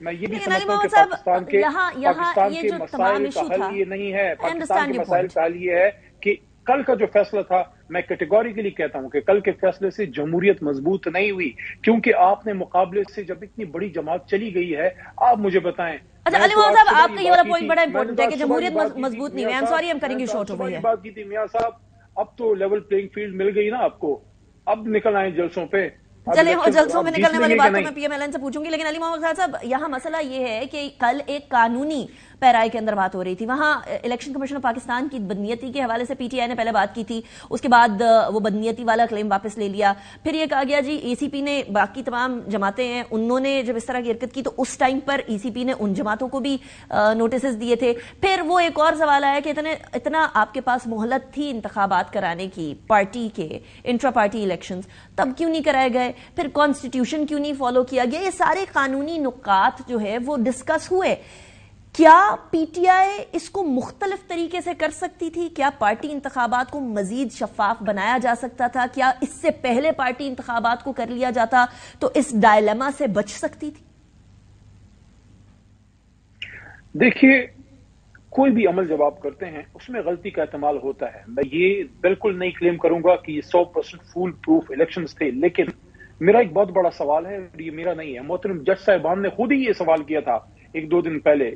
میں یہ بھی سمجھتا ہوں کہ پاکستان کے مسائل کا حل یہ نہیں ہے. پاکستان کے مسائل کا حل یہ ہے کہ کل کا جو فیصلہ تھا، میں کیٹیگوریکلی کہتا ہوں کہ کل کے فیصلے سے جمہوریت مضبوط نہیں ہوئی، کیونکہ آپ نے مقابلے سے جب اتنی بڑی جماعت چلی گئی ہے. آپ مجھے بتائیں. اچھا علی محمد صاحب، آپ کا یہ والا پوائنٹ بڑا امپورٹنٹ ہے کہ جمہوریت مضبوط نہیں ہوئی. آئی ایم سوری، ایم کریں گے شارٹ اوور ہے. بات کی تھی میاں صاحب، اب تو لیول پلینگ فیلڈ مل گئی نا آپ کو، اب نکل آئے جلسوں پہ. چلے جلسوں میں نکلنے والی بات تو میں پی ایم ایل این سے پوچھوں گی، لیکن علی محمد صاحب یہاں مسئلہ یہ ہے کہ کل ایک قانونی پیرائی کے اندر بات ہو رہی تھی. وہاں الیکشن کمیشن آف پاکستان کی بدنیتی کے حوالے سے پی ٹی آئی نے پہلے بات کی تھی، اس کے بعد وہ بدنیتی والا کلیم واپس لے لیا. پھر یہ کہا گیا جی ای سی پی نے، باقی تمام جماعتیں ہیں انہوں نے جب اس طرح کی حرکت کی تو اس ٹائم پر ای سی پی نے ان جماعتوں کو بھی نوٹسز دیے تھے. پھر وہ ایک اور سوال آیا کہ اتنا آپ کے پاس مہلت تھی انتخابات کرانے کی پارٹی کے انٹرا پارٹی الیکشنز، تب کیوں نہیں کرائے گئے؟ پھر کانسٹیٹیوشن کیوں نہیں فالو کیا گیا؟ یہ سارے قانونی نکات جو ہے وہ ڈسکس ہوئے. کیا پی ٹی آئی اس کو مختلف طریقے سے کر سکتی تھی؟ کیا پارٹی انتخابات کو مزید شفاف بنایا جا سکتا تھا؟ کیا اس سے پہلے پارٹی انتخابات کو کر لیا جاتا تو اس ڈائلیما سے بچ سکتی تھی؟ دیکھیے، کوئی بھی عمل جب آپ کرتے ہیں اس میں غلطی کا احتمال ہوتا ہے. میں یہ بالکل نہیں کلیم کروں گا کہ یہ 100% فول پروف الیکشنز تھے، لیکن میرا ایک بہت بڑا سوال ہے، یہ میرا نہیں ہے، محترم جج صاحبان نے خود ہی یہ سوال کیا تھا 1-2 دن پہلے،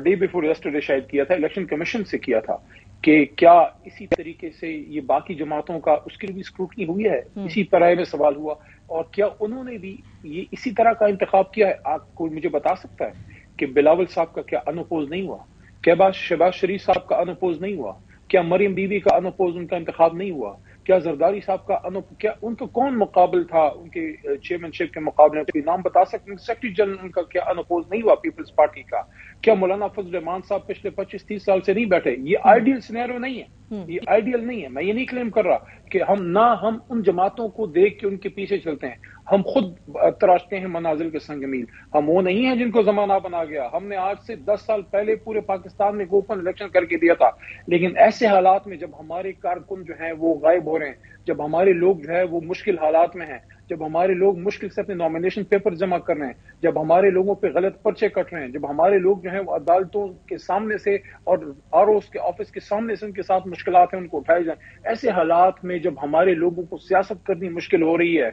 ڈے بیفور یسٹرڈے شاید کیا تھا، الیکشن کمیشن سے کیا تھا کہ کیا اسی طریقے سے یہ باقی جماعتوں کا اس کے لیے بھی اسکروٹنی ہوئی ہے. اسی طرح میں سوال ہوا، اور کیا انہوں نے بھی یہ اسی طرح کا انتخاب کیا ہے؟ آپ کوئی مجھے بتا سکتا ہے کہ بلاول صاحب کا کیا انوپوز نہیں ہوا؟ کیا شہباز شریف صاحب کا انوپوز نہیں ہوا؟ کیا مریم بی بی کا انوپوز ان کا انتخاب نہیں ہوا؟ کیا زرداری صاحب کا کیا ان کا کون مقابل تھا ان کے چیئرمین شپ کے مقابلے میں؟ کوئی نام بتا سکتے ہیں؟ سیکرٹری جنرل ان کا کیا انوپوز نہیں ہوا پیپلز پارٹی کا؟ کیا مولانا فضل الرحمان صاحب پچھلے 25-30 سال سے نہیں بیٹھے؟ یہ آئیڈیل سینیرو نہیں ہے، یہ آئیڈیل نہیں ہے. میں یہ نہیں کلیم کر رہا کہ ہم ان جماعتوں کو دیکھ کے ان کے پیچھے چلتے ہیں، ہم خود تراشتے ہیں منازل کے سنگ میل. ہم وہ نہیں ہیں جن کو زمانہ بنا گیا. ہم نے آج سے 10 سال پہلے پورے پاکستان میں اوپن الیکشن کر کے دیا تھا، لیکن ایسے حالات میں جب ہمارے کارکن جو ہیں وہ غائب ہو رہے ہیں، جب ہمارے لوگ جو ہے وہ مشکل حالات میں ہیں، جب ہمارے لوگ مشکل سے اپنے نامینیشن پیپر جمع کر رہے ہیں، جب ہمارے لوگوں پہ غلط پرچے کٹ رہے ہیں، جب ہمارے لوگ جو ہیں وہ عدالتوں کے سامنے سے اور آر اوز کے آفس کے سامنے سے ان کے ساتھ مشکلات ہیں ان کو اٹھائے جائیں، ایسے حالات میں جب ہمارے لوگوں کو سیاست کرنی مشکل ہو رہی ہے،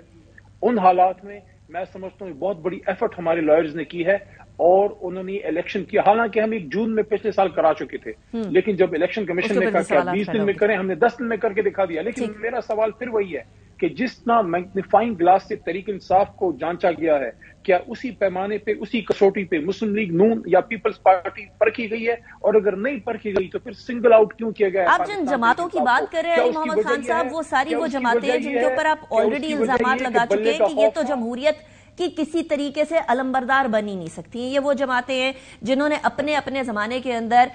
ان حالات میں میں سمجھتا ہوں بہت بڑی ایفرٹ ہمارے لائرز نے کی ہے اور انہوں نے الیکشن کیا. حالانکہ ہم 1 جون میں پچھلے سال کرا چکے تھے، لیکن جب الیکشن کمیشن نے کہا کہ 20 دن میں کریں، ہم نے 10 دن میں کر کے دکھا دیا. لیکن میرا سوال پھر وہی ہے کہ جس طرح میگنیفائنگ گلاس سے تحریک انصاف کو جانچا گیا ہے، کیا اسی پیمانے پہ، اسی کسوٹی پہ مسلم لیگ نون یا پیپلز پارٹی پرکھی گئی ہے؟ اور اگر نہیں پرکھی گئی تو پھر سنگل آؤٹ کیوں کیا گیا ہے؟ آپ جن جماعتوں کی بات کر رہے ہیں علی محمد خان صاحب، وہ ساری وہ جماعتیں ہیں جن کے اوپر آپ آلریڈی الزامات لگا چکے ہیں کہ یہ تو جمہوریت کی کسی طریقے سے علمبردار بنی نہیں سکتی. یہ وہ جماعتیں ہیں جنہوں نے اپنے زمانے کے اندر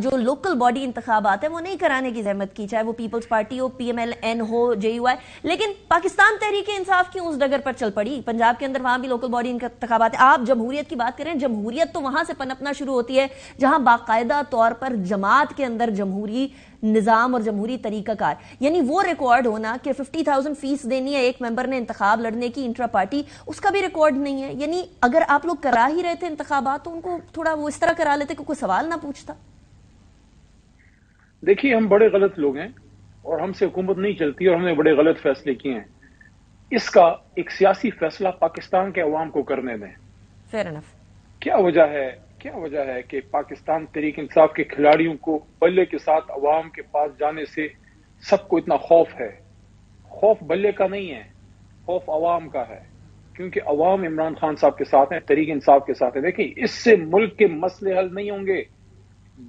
جو لوکل باڈی انتخابات ہیں وہ نہیں کرانے کی زحمت کی، چاہے وہ پیپلز پارٹی ہو، پی ایم ایل این ہو، جے یو آئی. لیکن پاکستان تحریک انصاف کیوں اس ڈگر پر چل پڑی؟ پنجاب کے اندر وہاں بھی لوکل باڈی انتخابات ہیں. آپ جمہوریت کی بات کریں، جمہوریت تو وہاں سے پنپنا شروع ہوتی ہے جہاں باقاعدہ طور پر جماعت کے اندر جمہوری نظام اور جمہوری طریقہ کار، یعنی وہ ریکارڈ ہونا کہ 50,000 فیس دینی ہے ایک ممبر نے انتخاب لڑنے کی انٹرا پارٹی، اس کا بھی ریکارڈ نہیں ہے. یعنی اگر آپ لوگ کرا ہی رہے تھے انتخابات تو ان کو تھوڑا وہ اس طرح کرا لیتے کہ کوئی سوال نہ پوچھتا. دیکھیے، ہم بڑے غلط لوگ ہیں اور ہم سے حکومت نہیں چلتی اور ہم نے بڑے غلط فیصلے کیے ہیں. اس کا ایک سیاسی فیصلہ پاکستان کے عوام کو کرنے دیں. Fair enough. کیا وجہ ہے کہ پاکستان تحریک انصاف کے کھلاڑیوں کو بلے کے ساتھ عوام کے پاس جانے سے سب کو اتنا خوف ہے؟ خوف بلے کا نہیں ہے، خوف عوام کا ہے، کیونکہ عوام عمران خان صاحب کے ساتھ ہیں، تحریک انصاف کے ساتھ ہیں. دیکھیں، اس سے ملک کے مسئلے حل نہیں ہوں گے.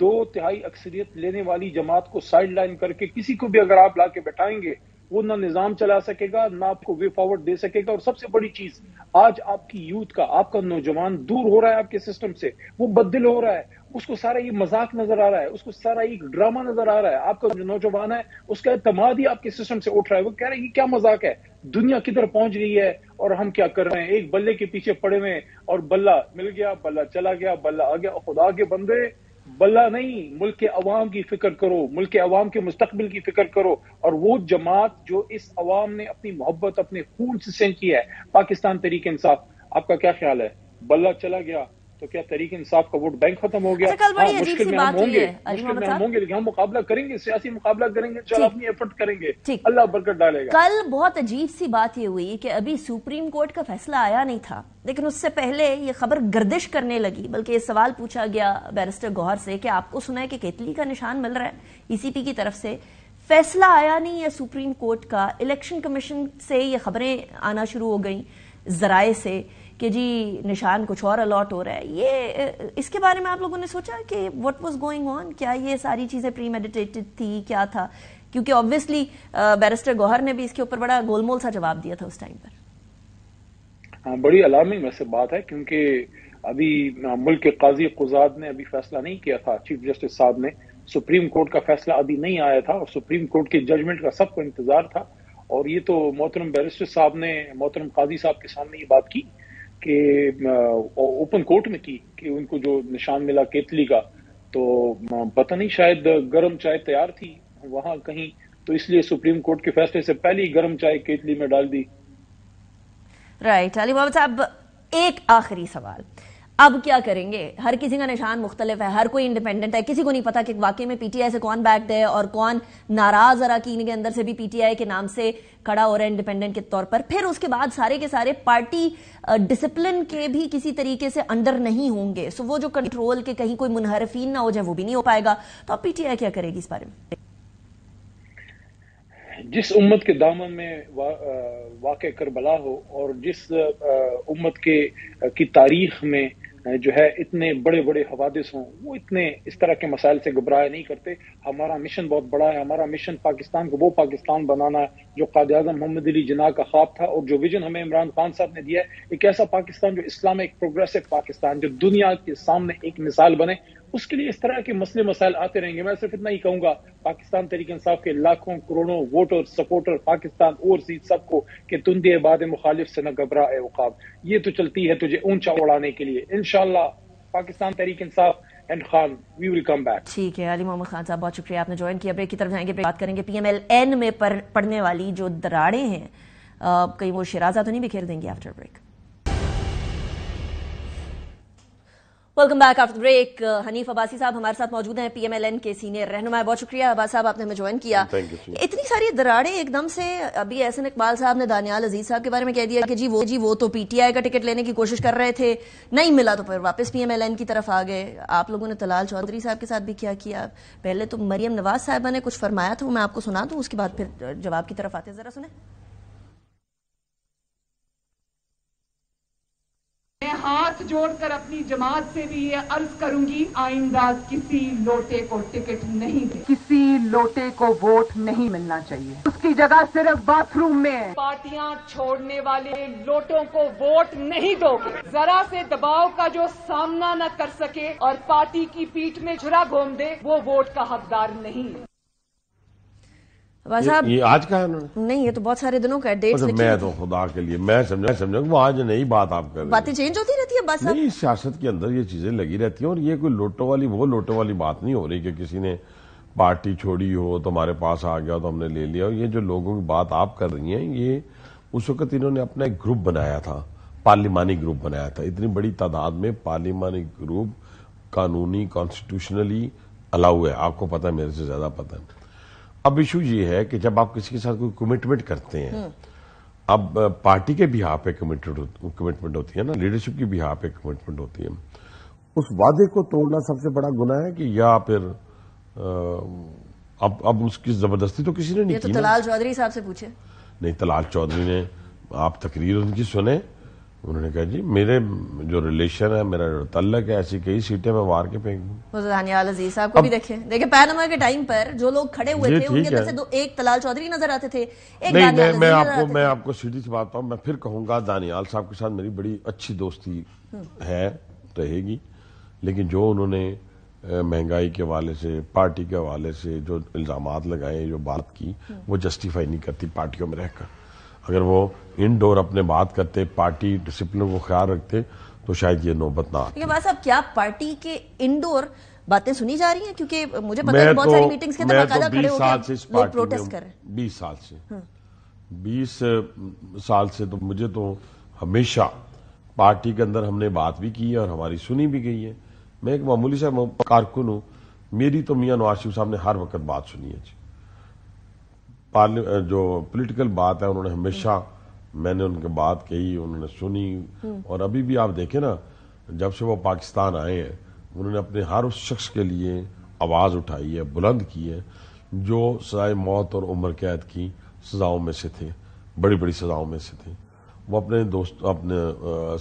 2/3 اکثریت لینے والی جماعت کو سائڈ لائن کر کے کسی کو بھی اگر آپ لا کے بٹھائیں گے، وہ نہ نظام چلا سکے گا، نہ آپ کو وے فارورڈ دے سکے گا. اور سب سے بڑی چیز، آج آپ کی یوتھ کا، آپ کا نوجوان دور ہو رہا ہے آپ کے سسٹم سے، وہ بدل ہو رہا ہے. اس کو سارا یہ مذاق نظر آ رہا ہے، اس کو سارا یہ ڈرامہ نظر آ رہا ہے. آپ کا جو نوجوان ہے اس کا اعتماد ہی آپ کے سسٹم سے اٹھ رہا ہے. وہ کہہ رہے ہیں یہ کیا مذاق ہے، دنیا کدھر پہنچ گئی ہے اور ہم کیا کر رہے ہیں، ایک بلے کے پیچھے پڑے ہوئے ہیں اور بلہ مل گیا، بلہ چلا گیا، بلہ آ گیا. خدا کے بندے، بلہ نہیں، ملک کے عوام کی فکر کرو، ملک کے عوام کے مستقبل کی فکر کرو. اور وہ جماعت جو اس عوام نے اپنی محبت اپنے خون سے سینچی ہے، پاکستان تحریک انصاف، آپ کا کیا خیال ہے بلہ چلا گیا تو کیا تحریک انصاف کا ووٹ بینک ختم ہو گیا؟ مشکل میں ہم ہوں گے لیکن ہم مقابلہ کریں گے، سیاسی مقابلہ کریں گے، چل اپنی ایفرٹ کریں گے، اللہ برکت ڈالے گا۔ کل بہت عجیب سی بات یہ ہوئی کہ ابھی سپریم کورٹ کا فیصلہ آیا نہیں تھا، لیکن اس سے پہلے یہ خبر گردش کرنے لگی، بلکہ یہ سوال پوچھا گیا بیرسٹر گوہر سے کہ آپ کو سنا ہے کہ کیتلی کا نشان مل رہا ہے ای سی پی کی طرف سے، فیصلہ آیا نہیں ہے سپریم کورٹ کا، الیکشن کمیشن سے یہ خبریں آنا شروع ہو گئیں ذرائع سے کہ جی نشان کچھ اور الاٹ ہو رہا ہے، یہ اس کے بارے میں آپ لوگوں نے سوچا کہ واٹ واز گوئنگ آن؟ کیا یہ ساری چیزیں پری میڈیٹیٹڈ تھی، کیا تھا؟ کیونکہ آبویسلی بیرسٹر گوہر نے بھی اس کے اوپر بڑا گول مول سا جواب دیا تھا اس ٹائم پر۔ ہاں، بڑی الارمنگ ویسے بات ہے، کیونکہ ابھی ملک کے قاضی قضات نے ابھی فیصلہ نہیں کیا تھا، چیف جسٹس صاحب نے، سپریم کورٹ کا فیصلہ ابھی نہیں آیا تھا، اور سپریم کورٹ کی ججمنٹ کا سب کو انتظار تھا، اور یہ تو محترم بیرسٹر صاحب نے محترم قاضی صاحب کے سامنے یہ بات کی کہ اوپن کورٹ میں کی کہ ان کو جو نشان ملا کیتلی کا، تو پتہ نہیں شاید گرم چائے تیار تھی وہاں کہیں، تو اس لیے سپریم کورٹ کے فیصلے سے پہلے ہی گرم چائے کیتلی میں ڈال دی۔ رائٹ، علی محمد صاحب ایک آخری سوال، اب کیا کریں گے؟ ہر کسی کا نشان مختلف ہے، ہر کوئی انڈیپینڈنٹ ہے، کسی کو نہیں پتا کہ واقعی میں پی ٹی آئی سے کون بیکڈ ہے اور کون ناراض اراکین کے اندر سے بھی پی ٹی آئی کے نام سے کھڑا ہو رہا ہے انڈیپینڈنٹ کے طور پر۔ پھر اس کے بعد سارے کے سارے پارٹی ڈسپلن کے بھی کسی طریقے سے انڈر نہیں ہوں گے، سو وہ جو کنٹرول کے کہیں کوئی منحرفین نہ ہو جائے وہ بھی نہیں ہو پائے گا، تو اب پی ٹی آئی کیا کرے گی اس بارے میں؟ جس امت کے دامن میں واقع کربلا ہو اور جس امت کی تاریخ میں جو ہے اتنے بڑے بڑے حوادث ہوں، وہ اتنے اس طرح کے مسائل سے گھبراہ نہیں کرتے۔ ہمارا مشن بہت بڑا ہے، ہمارا مشن پاکستان کو وہ پاکستان بنانا ہے جو قائد اعظم محمد علی جناح کا خواب تھا، اور جو ویژن ہمیں عمران خان صاحب نے دیا ہے، ایک ایسا پاکستان جو اسلامک پروگریسو پاکستان، جو دنیا کے سامنے ایک مثال بنے۔ اس کے لیے اس طرح کے مسئلے مسائل آتے رہیں گے۔ میں صرف اتنا ہی کہوں گا پاکستان تحریک انصاف کے لاکھوں کروڑوں ووٹر سپورٹر پاکستان اوورسیز سب کو کہ تندے باد مخالف سے نہ گھبرا اے عقاب، یہ تو چلتی ہے تجھے اونچا اڑانے کے لیے۔ انشاءاللہ Pakistan Tehreek Insaf and Khan we will come back. ٹھیک ہے، علی محمد خان صاحب بہت شکریہ، آپ نے جوائن کیا۔ بریک کی طرف جائیں گے، بات کریں گے پی ایم ایل این میں پڑنے والی جو دراڑیں ہیں، کہیں وہ شیرازہ تو نہیں بکھیر دیں گے after break? Welcome back after break. Hanif Abbasi صاحب ہمارے ساتھ موجود ہیں، پی ایم ایل این کے سینئر رہنما۔ بہت شکریہ عباس صاحب، آپ نے ہمیں جوائن کیا۔ اتنی ساری دراڑیں ایک دم سے، ابھی احسن اقبال صاحب نے دانیال عزیز صاحب کے بارے میں کہہ دیا کہ جی وہ تو پی ٹی آئی کا ٹکٹ لینے کی کوشش کر رہے تھے، نہیں ملا تو پھر واپس پی ایم ایل این کی طرف آ گئے۔ آپ لوگوں نے طلال چودھری صاحب کے ساتھ بھی کیا کیا، پہلے تو مریم نواز صاحبہ نے کچھ فرمایا تھا، وہ میں آپ کو سنا دوں، اس کے بعد پھر جواب کی طرف آتے، ذرا سنیں۔ میں ہاتھ جوڑ کر اپنی جماعت سے بھی یہ عرض کروں گی، آئندہ کسی لوٹے کو ٹکٹ نہیں دے، کسی لوٹے کو ووٹ نہیں ملنا چاہیے، اس کی جگہ صرف باتھ روم میں ہے۔ پارٹیاں چھوڑنے والے لوٹوں کو ووٹ نہیں دو گے، ذرا سے دباؤ کا جو سامنا نہ کر سکے اور پارٹی کی پیٹھ میں چھرا گھوم دے، وہ ووٹ کا حقدار نہیں ہے۔ یہ آج کا ہے نہیں، یہ تو بہت سارے دنوں کا ڈیٹ۔ میں تو خدا کے لیے میں سمجھا وہ آج نئی بات آپ کر رہے ہیں، باتیں چینج ہوتی رہتی ہے بس۔ نہیں، سیاست کے اندر یہ چیزیں لگی رہتی ہیں، اور یہ کوئی لوٹوں والی بات نہیں ہو رہی کہ کسی نے پارٹی چھوڑی ہو تو ہمارے پاس آ گیا تو ہم نے لے لیا۔ یہ جو لوگوں کی بات آپ کر رہی ہیں، یہ اس وقت انہوں نے اپنا ایک گروپ بنایا تھا، پارلیمانی گروپ بنایا تھا، اتنی بڑی تعداد میں پارلیمانی گروپ قانونی کانسٹیٹیوشنلی الاؤ ہے، آپ کو پتہ ہے، میرے سے زیادہ پتہ ہے۔ اب ایشو یہ ہے کہ جب آپ کسی کے ساتھ کوئی کمٹمنٹ کرتے ہیں، اب پارٹی کے بھی پہ کمٹمنٹ ہوتی ہے نا، لیڈرشپ کی بھی پہ کمٹمنٹ ہوتی ہے، اس وعدے کو توڑنا سب سے بڑا گناہ ہے کہ یا پھر اب اس کی زبردستی تو کسی نے نہیں کی۔ یہ تو طلال چودھری صاحب سے پوچھے۔ نہیں، طلال چودھری نے، آپ تقریر ان کی سنیں، انہوں نے کہا جی میرے جو ریلیشن ہے، میرا تعلق ہے، ایسی کئی سیٹیں میں وار کے پھینک دوں۔ دانیال عزیز صاحب کو بھی دیکھیں پیناما کے ٹائم پر جو لوگ کھڑے ہوئے تھے ان کے اندر سے ایک طلال چودھری نظر آتے تھے، ایک دانیال عزیز نظر آتے تھے۔ میں آپ کو سیدھی سی بات میں پھر کہوں گا، دانیال صاحب کے ساتھ میری بڑی اچھی دوستی ہے، رہے گی، لیکن جو انہوں نے مہنگائی کے حوالے سے، پارٹی کے حوالے سے جو الزامات لگائے، جو بات کی، وہ جسٹیفائی نہیں کرتی پارٹیوں میں رہ کر۔ اگر وہ انڈور اپنے بات کرتے، پارٹی ڈسپلن کو خیال رکھتے، تو شاید یہ نوبت نہ آتی۔ بات صاحب، کیا پارٹی کے انڈور باتیں سنی جا رھی ہیں؟ کیونکہ مجھے پتا ہے بہت ساری میٹنگز کے اندر باقاعدہ کھڑے ہو کے لوگ پروٹیسٹ کر رہے ہیں۔ 20 سال سے تو مجھے تو ہمیشہ پارٹی کے اندر ہم نے بات بھی کی ہے اور ہماری سنی بھی گئی ہے. میں ایک معمولی سا کارکن ہوں, میری تو میاں نواز شریف صاحب نے ہر وقت بات سنی ہے جی. جو پولیٹیکل بات ہے انہوں نے ہمیشہ, میں نے ان کی بات کہی, انہوں نے سنی. اور ابھی بھی آپ دیکھیں نا, جب سے وہ پاکستان آئے ہیں انہوں نے اپنے ہر اس شخص کے لیے آواز اٹھائی ہے, بلند کی ہے جو سزائے موت اور عمر قید کی سزاؤں میں سے تھے, بڑی بڑی سزاؤں میں سے تھے. وہ اپنے دوست, اپنے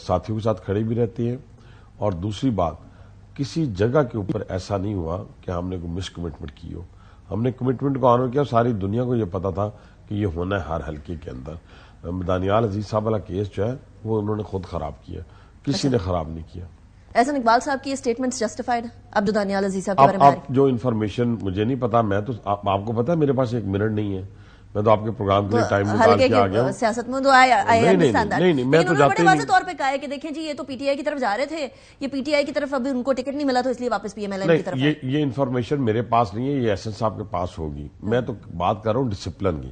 ساتھیوں کے ساتھ کھڑے بھی رہتے ہیں. اور دوسری بات, کسی جگہ کے اوپر ایسا نہیں ہوا کہ ہم نے کوئی مس کمٹمنٹ کی ہو. ہم نے کمٹمنٹ کو آنر کیا. ساری دنیا کو یہ پتا تھا کہ یہ ہونا ہے ہر حلقے کے اندر. دانیال عزیز صاحب والا کیس جو ہے وہ انہوں نے خود خراب کیا, کسی نے خراب نہیں کیا. احسن اقبال صاحب کی یہ سٹیٹمنٹس جسٹیفائڈ ہیں؟ اب جو دانیال عزیز صاحب کے بارے میں آپ جو انفارمیشن مجھے نہیں پتا, میں تو آپ کو پتا ہے میرے پاس 1 منٹ نہیں ہے, میں تو آپ کے پروگرام کے لیے ٹائم نکال کے آ گیا ہوں. سیاست میں تو نہیں, میں تو جاتے واضح طور پہ کہا ہے کہ دیکھیں جی یہ تو پی ٹی آئی کی طرف جا رہے تھے, یہ پی ٹی آئی کی طرف ابھی ان کو ٹکٹ نہیں ملا تو اس لیے واپس پی ایم ایل این کی طرف. یہ انفارمیشن میرے پاس نہیں ہے, یہ احسن صاحب کے پاس ہوگی. میں تو بات کر رہا ہوں ڈسپلن کی.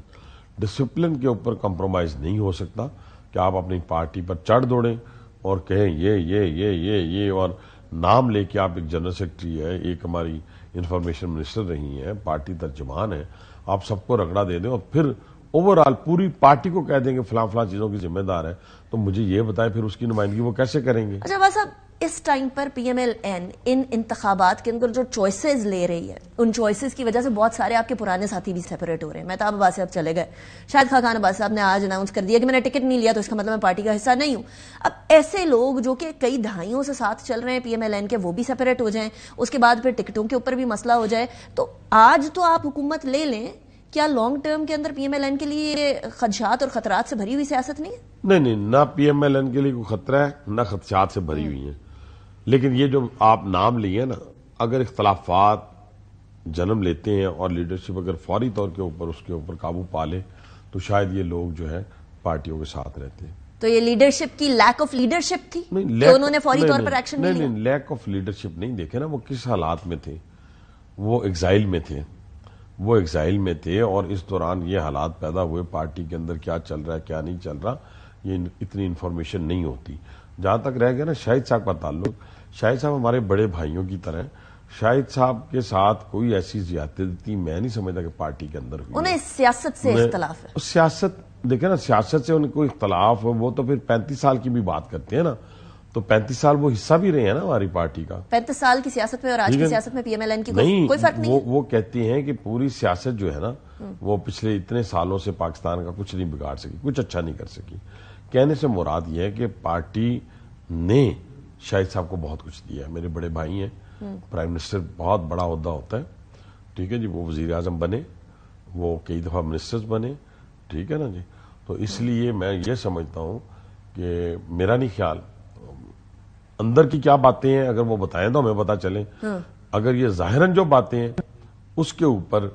ڈسپلن کے اوپر کمپرومائز نہیں ہو سکتا کہ آپ اپنی پارٹی پر چڑھ دوڑیں اور کہیں یہ اور نام لے کے. آپ ایک جنرل سیکرٹری ہے, ایک ہماری انفارمیشن منسٹر رہی ہیں, پارٹی ترجمان ہے, آپ سب کو رگڑا دے دیں اور پھر اوور آل پوری پارٹی کو کہہ دیں کہ فلاں فلاں چیزوں کی ذمہ دار ہے, تو مجھے یہ بتائیں پھر اس کی نمائندگی وہ کیسے کریں گے؟ اچھا صاحب, اس ٹائم پر پی ایم ایل این ان انتخابات کے اندر جو چوائسز لے رہی ہے, ان چوائسز کی وجہ سے بہت سارے آپ کے پرانے ساتھی بھی سیپریٹ ہو رہے ہیں. مہتاب عباس صاحب چلے گئے, شاہد خاقان عباس صاحب نے آج اناؤنس کر دیا کہ میں نے ٹکٹ نہیں لیا تو اس کا مطلب میں پارٹی کا حصہ نہیں ہوں. اب ایسے لوگ جو کہ کئی دہائیوں سے ساتھ چل رہے ہیں پی ایم ایل این کے, وہ بھی سیپریٹ ہو جائیں, اس کے بعد پھر ٹکٹوں کے اوپر بھی مسئلہ ہو جائے, تو آج تو آپ حکومت لے لیں, کیا لانگ ٹرم کے اندر پی ایم ایل این کے لیے خدشات اور خطرات سے بھری ہوئی سیاست نہیں ہے؟ نہیں, نہ پی ایم ایل این کے لیے کوئی خطرہ ہے, نہ خدشات سے بھری ہوئی ہیں. لیکن یہ جو آپ نام لیے نا, اگر اختلافات جنم لیتے ہیں اور لیڈرشپ اگر فوری طور کے اوپر اس کے اوپر قابو پا لے تو شاید یہ لوگ جو ہے پارٹیوں کے ساتھ رہتے ہیں. تو یہ لیڈرشپ کی لیک آف لیڈرشپ تھی کہ انہوں نے فوری طور پر ایکشن نہیں لیا؟ نہیں, لیک آف لیڈرشپ نہیں. دیکھیں نا وہ کس حالات میں تھے, وہ ایگزائل میں تھے اور اس دوران یہ حالات پیدا ہوئے, پارٹی کے اندر کیا چل رہا ہے کیا نہیں چل رہا یہ اتنی انفارمیشن نہیں ہوتی. جہاں تک رہ گیا نا شاہد صاحب کا تعلق, شاہد صاحب ہمارے بڑے بھائیوں کی طرح ہیں. شاہد صاحب کے ساتھ کوئی ایسی زیادتی میں نہیں سمجھتا کہ پارٹی کے اندر ہوئی. انہیں سیاست سے اختلاف ہے. سیاست دیکھیں نا, سیاست سے ان کو اختلاف ہے, وہ تو پھر 35 سال کی بھی بات کرتے ہیں نا, تو 35 سال وہ حصہ بھی رہے ہیں نا ہماری پارٹی کا. 35 سال کی سیاست میں اور آج کی سیاست میں پی ایم ایل این کی کوئی فرق نہیں. وہ کہتے ہیں کہ پوری سیاست جو ہے نا وہ پچھلے اتنے سالوں سے پاکستان کا کچھ نہیں بگاڑ سکی, کچھ اچھا نہیں کر سکی. کہنے سے مراد یہ ہے کہ پارٹی نے شاہد صاحب کو بہت کچھ دیا ہے. میرے بڑے بھائی ہیں, پرائم منسٹر بہت بڑا عہدہ ہوتا ہے, ٹھیک ہے جی, وہ وزیر اعظم بنے, وہ کئی دفعہ منسٹرز بنے, ٹھیک ہے نا جی. تو اس لیے میں یہ سمجھتا ہوں کہ میرا نہیں خیال اندر کی کیا باتیں ہیں اگر وہ بتائیں تو ہمیں پتا چلے. اگر یہ ظاہراً جو باتیں ہیں اس کے اوپر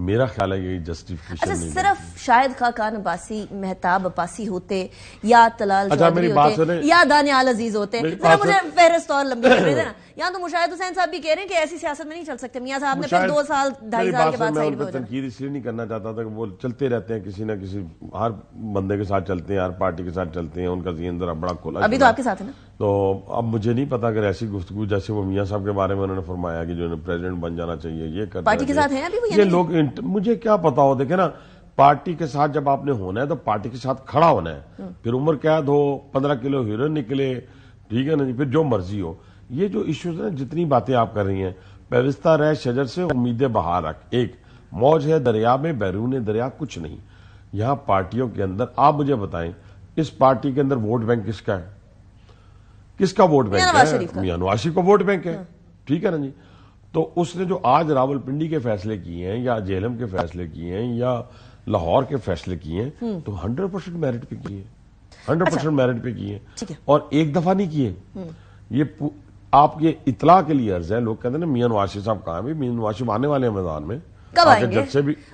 میرا خیال ہے یہ جسٹیفیکیشن نہیں. صرف شاہد خاقان عباسی, مہتاب عباسی ہوتے یا طلال چودھری ہوتے یا دانیال عزیز ہوتے, ذرا مجھے فہرست اور لمبی کر رہے تھے نا. یہاں تو مشاہد حسین صاحب بھی کہہ رہے ہیں کہ ایسی سیاست میں نہیں چل سکتے. میاں صاحب نے پھر 2 سال 2.5 سال کے بعد سائیڈ پہ ہو جانا. تنقید اس لیے نہیں کرنا چاہتا تھا کہ وہ چلتے رہتے ہیں کسی نہ کسی, ہر بندے کے ساتھ چلتے ہیں, ہر پارٹی کے ساتھ چلتے ہیں, ان کا ذہن ذرا بڑا کھلا. ابھی تو آپ کے ساتھ ہے نا. تو اب مجھے نہیں پتا اگر ایسی گفتگو جیسے وہ میاں صاحب کے بارے میں انہوں نے فرمایا کہ جو پریزیڈنٹ بن جانا چاہیے, یہ کرنا پارٹی کے ساتھ ہیں ابھی وہ, یہ لوگ مجھے کیا پتا ہو. دیکھیں نا, پارٹی کے ساتھ جب آپ نے ہونا ہے تو پارٹی کے ساتھ کھڑا ہونا ہے. پھر عمر قید ہو, 15 کلو ہیروئن نکلے, ٹھیک ہے نا جی, پھر جو مرضی ہو. یہ جو ایشوز ہیں, جتنی باتیں آپ کر رہی ہیں, پیوستہ رہ شجر سے امید بہار رکھ, ایک موج ہے دریا میں, بیرون دریا کچھ نہیں. یہاں پارٹیوں کے اندر آپ مجھے بتائیں اس پارٹی کے اندر ووٹ بینک کس کا ہے؟ کس کا ووٹ بینک ہے؟ میاں نواز شریف کا ووٹ بینک ہے, ٹھیک ہے نا جی. تو اس نے جو آج راول پنڈی کے فیصلے کیے ہیں یا جہلم کے فیصلے کیے ہیں یا لاہور کے فیصلے کیے ہیں تو 100% میرٹ پہ کیے, 100% میرٹ پہ کیے, اور ایک دفعہ نہیں کیے. یہ آپ کے اطلاع کے لیے عرض ہے. لوگ کہتے ہیں نا میاں نواز شریف صاحب کہاں ہیں؟ میاں نواز شریف آنے والے ہیں میدان میں, کب آئیں گے؟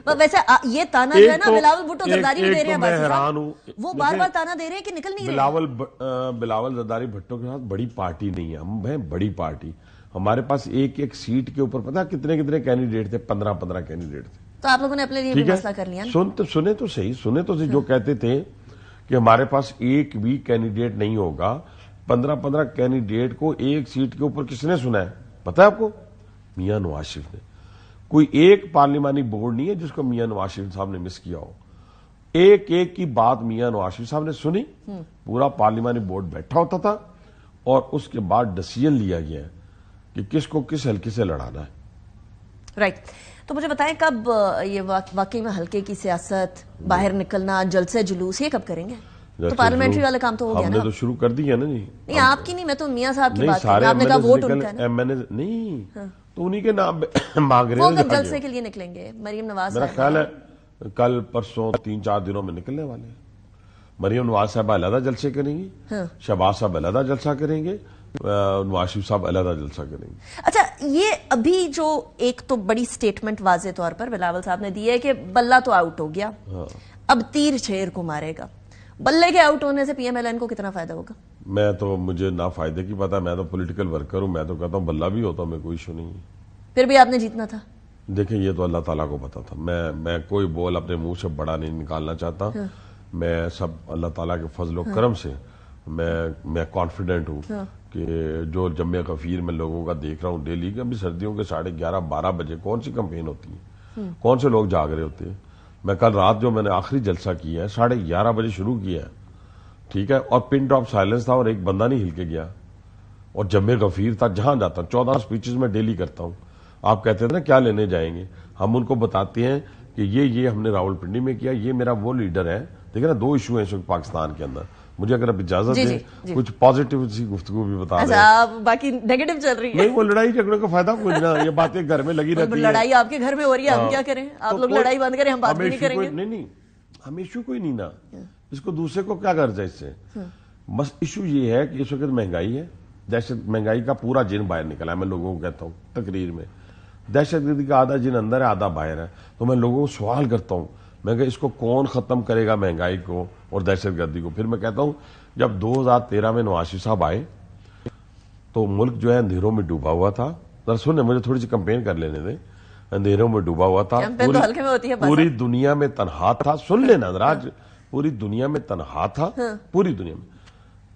ویسے یہ تانا جو ہے نا بلاول بھٹو زرداری بھی دے رہے ہیں, میں حیران ہوں, وہ بار بار تانا دے رہے ہیں کہ نکل نہیں رہے. بلاول زرداری بھٹو کے ساتھ بڑی پارٹی نہیں ہے, ہم ہیں بڑی پارٹی. ہمارے پاس ایک ایک سیٹ کے اوپر پتا کتنے کتنے کینڈیڈیٹ تھے, 15 کینڈیڈیٹ تھے. تو آپ لوگوں نے اپنے لیے بھی مسئلہ کر لیا. سنے تو صحیح جو کہتے تھے کہ ہمارے پاس ایک بھی کینڈیڈیٹ نہیں ہوگا, 15 کینڈیڈیٹ کو ایک سیٹ کے اوپر کس نے سنا ہے پتا ہے آپ کو؟ میاں نواز شریف نے. کوئی ایک پارلیمانی بورڈ نہیں ہے جس کو میاں نواز شریف صاحب نے مس کیا ہو. ایک ایک کی بات میاں نواز شریف صاحب نے سنی, پورا پارلیمانی بورڈ بیٹھا ہوتا تھا اور اس کے بعد ڈیسیژن لیا گیا ہے کہ کس کو کس حلقے سے لڑانا ہے. رائٹ. تو مجھے بتائیں کب یہ واقعی میں حلقے کی سیاست, باہر نکلنا, جلسے جلوس, یہ کب کریں گے؟ تو پارلیمنٹری والے کام تو ہو گیا نا, ہم نے تو شروع کر دی ہے نا. جی نہیں آپ کی نہیں, میں تو میاں صاحب کی بات کر رہی ہوں. آپ نے کہا ووٹ ان کا نہیں تو انہی کے نام مانگ رہے ہیں. ہیں. وہ جلسے کے لیے نکلیں گے مریم نواز میرا خیال ہے کل پرسوں 3-4 دنوں میں نکلنے والے ہیں. مریم نواز صاحب علیحدہ جلسے کریں گی, شہباز صاحب علیحدہ جلسہ کریں گے, نواز شریف صاحب علیحدہ جلسہ کریں گے. اچھا, یہ ابھی جو ایک تو بڑی سٹیٹمنٹ واضح طور پر بلاول صاحب نے دی ہے کہ بلہ تو آؤٹ ہو گیا, اب تیر شیر کو مارے گا. بلے کے آؤٹ ہونے سے پی ایم ایل این کو کتنا فائدہ ہوگا؟ مجھے نہ فائدے کی پتا, میں تو پولیٹیکل ورکر ہوں, میں تو کہتا ہوں بلہ بھی ہوتا میں کوئی ایشو نہیں. پھر بھی آپ نے جیتنا تھا. دیکھیں یہ تو اللہ تعالیٰ کو پتا تھا. میں کوئی بول اپنے منہ سے بڑا نہیں نکالنا چاہتا. میں سب اللہ تعالیٰ کے فضل و کرم سے میں کانفیڈنٹ ہوں کہ جو جمع غفیر میں لوگوں کا دیکھ رہا ہوں ڈیلی کے, ابھی سردیوں کے 11:30-12 بجے کون سی کمپین ہوتی ہے, کون سے لوگ جاگ رہے ہوتے ہیں. میں کل رات جو میں نے آخری جلسہ کیا ہے 11:30 بجے شروع کیا ہے, ٹھیک ہے, اور پن ڈراپ سائلنس تھا اور ایک بندہ نہیں ہل کے گیا, اور جمع غفیر تھا. جہاں جاتا ہوں 14 سپیچز میں ڈیلی کرتا ہوں. آپ کہتے تھے نا کیا لینے جائیں گے, ہم ان کو بتاتے ہیں کہ یہ ہم نے راول پنڈی میں کیا, یہ میرا وہ لیڈر ہے. دیکھیں نا 2 ایشو ہیں اس وقت پاکستان کے اندر. مجھے اگر آپ اجازت دیں کچھ پازیٹیو سی گفتگو بھی بتا دیں. باقی نیگیٹو چل رہی ہے. نہیں, وہ لڑائی جھگڑے کا فائدہ کوئی نہ, یہ باتیں گھر میں لگی رہتی ہیں. لڑائی آپ کے گھر میں ہو رہی ہے, ہم کیا کریں؟ آپ لوگ لڑائی بند کریں, ہم بات بھی نہیں کریں گے. نہیں, ہم ایشو کوئی نہیں نا, اس کو دوسرے کو کیا غرض ہے اس سے. بس ایشو یہ ہے کہ اس وقت مہنگائی ہے, دہشت مہنگائی کا پورا جن باہر نکلا ہے. میں لوگوں کو کہتا ہوں تقریر میں, دہشت گردی کا آدھا جن اندر ہے آدھا باہر ہے. تو میں لوگوں کو سوال کرتا ہوں, میں کہ اس کو کون ختم کرے گا مہنگائی کو اور دہشت گردی کو. پھر میں کہتا ہوں جب 2013 میں نواز شریف صاحب آئے تو ملک جو ہے اندھیروں میں ڈوبا ہوا تھا. ذرا سنیں, مجھے تھوڑی سی کمپین کر لینے دیں. اندھیروں میں ڈوبا ہوا تھا, پوری دنیا میں تنہا تھا. سن لینا ذرا, پوری دنیا میں تنہا تھا, پوری دنیا میں.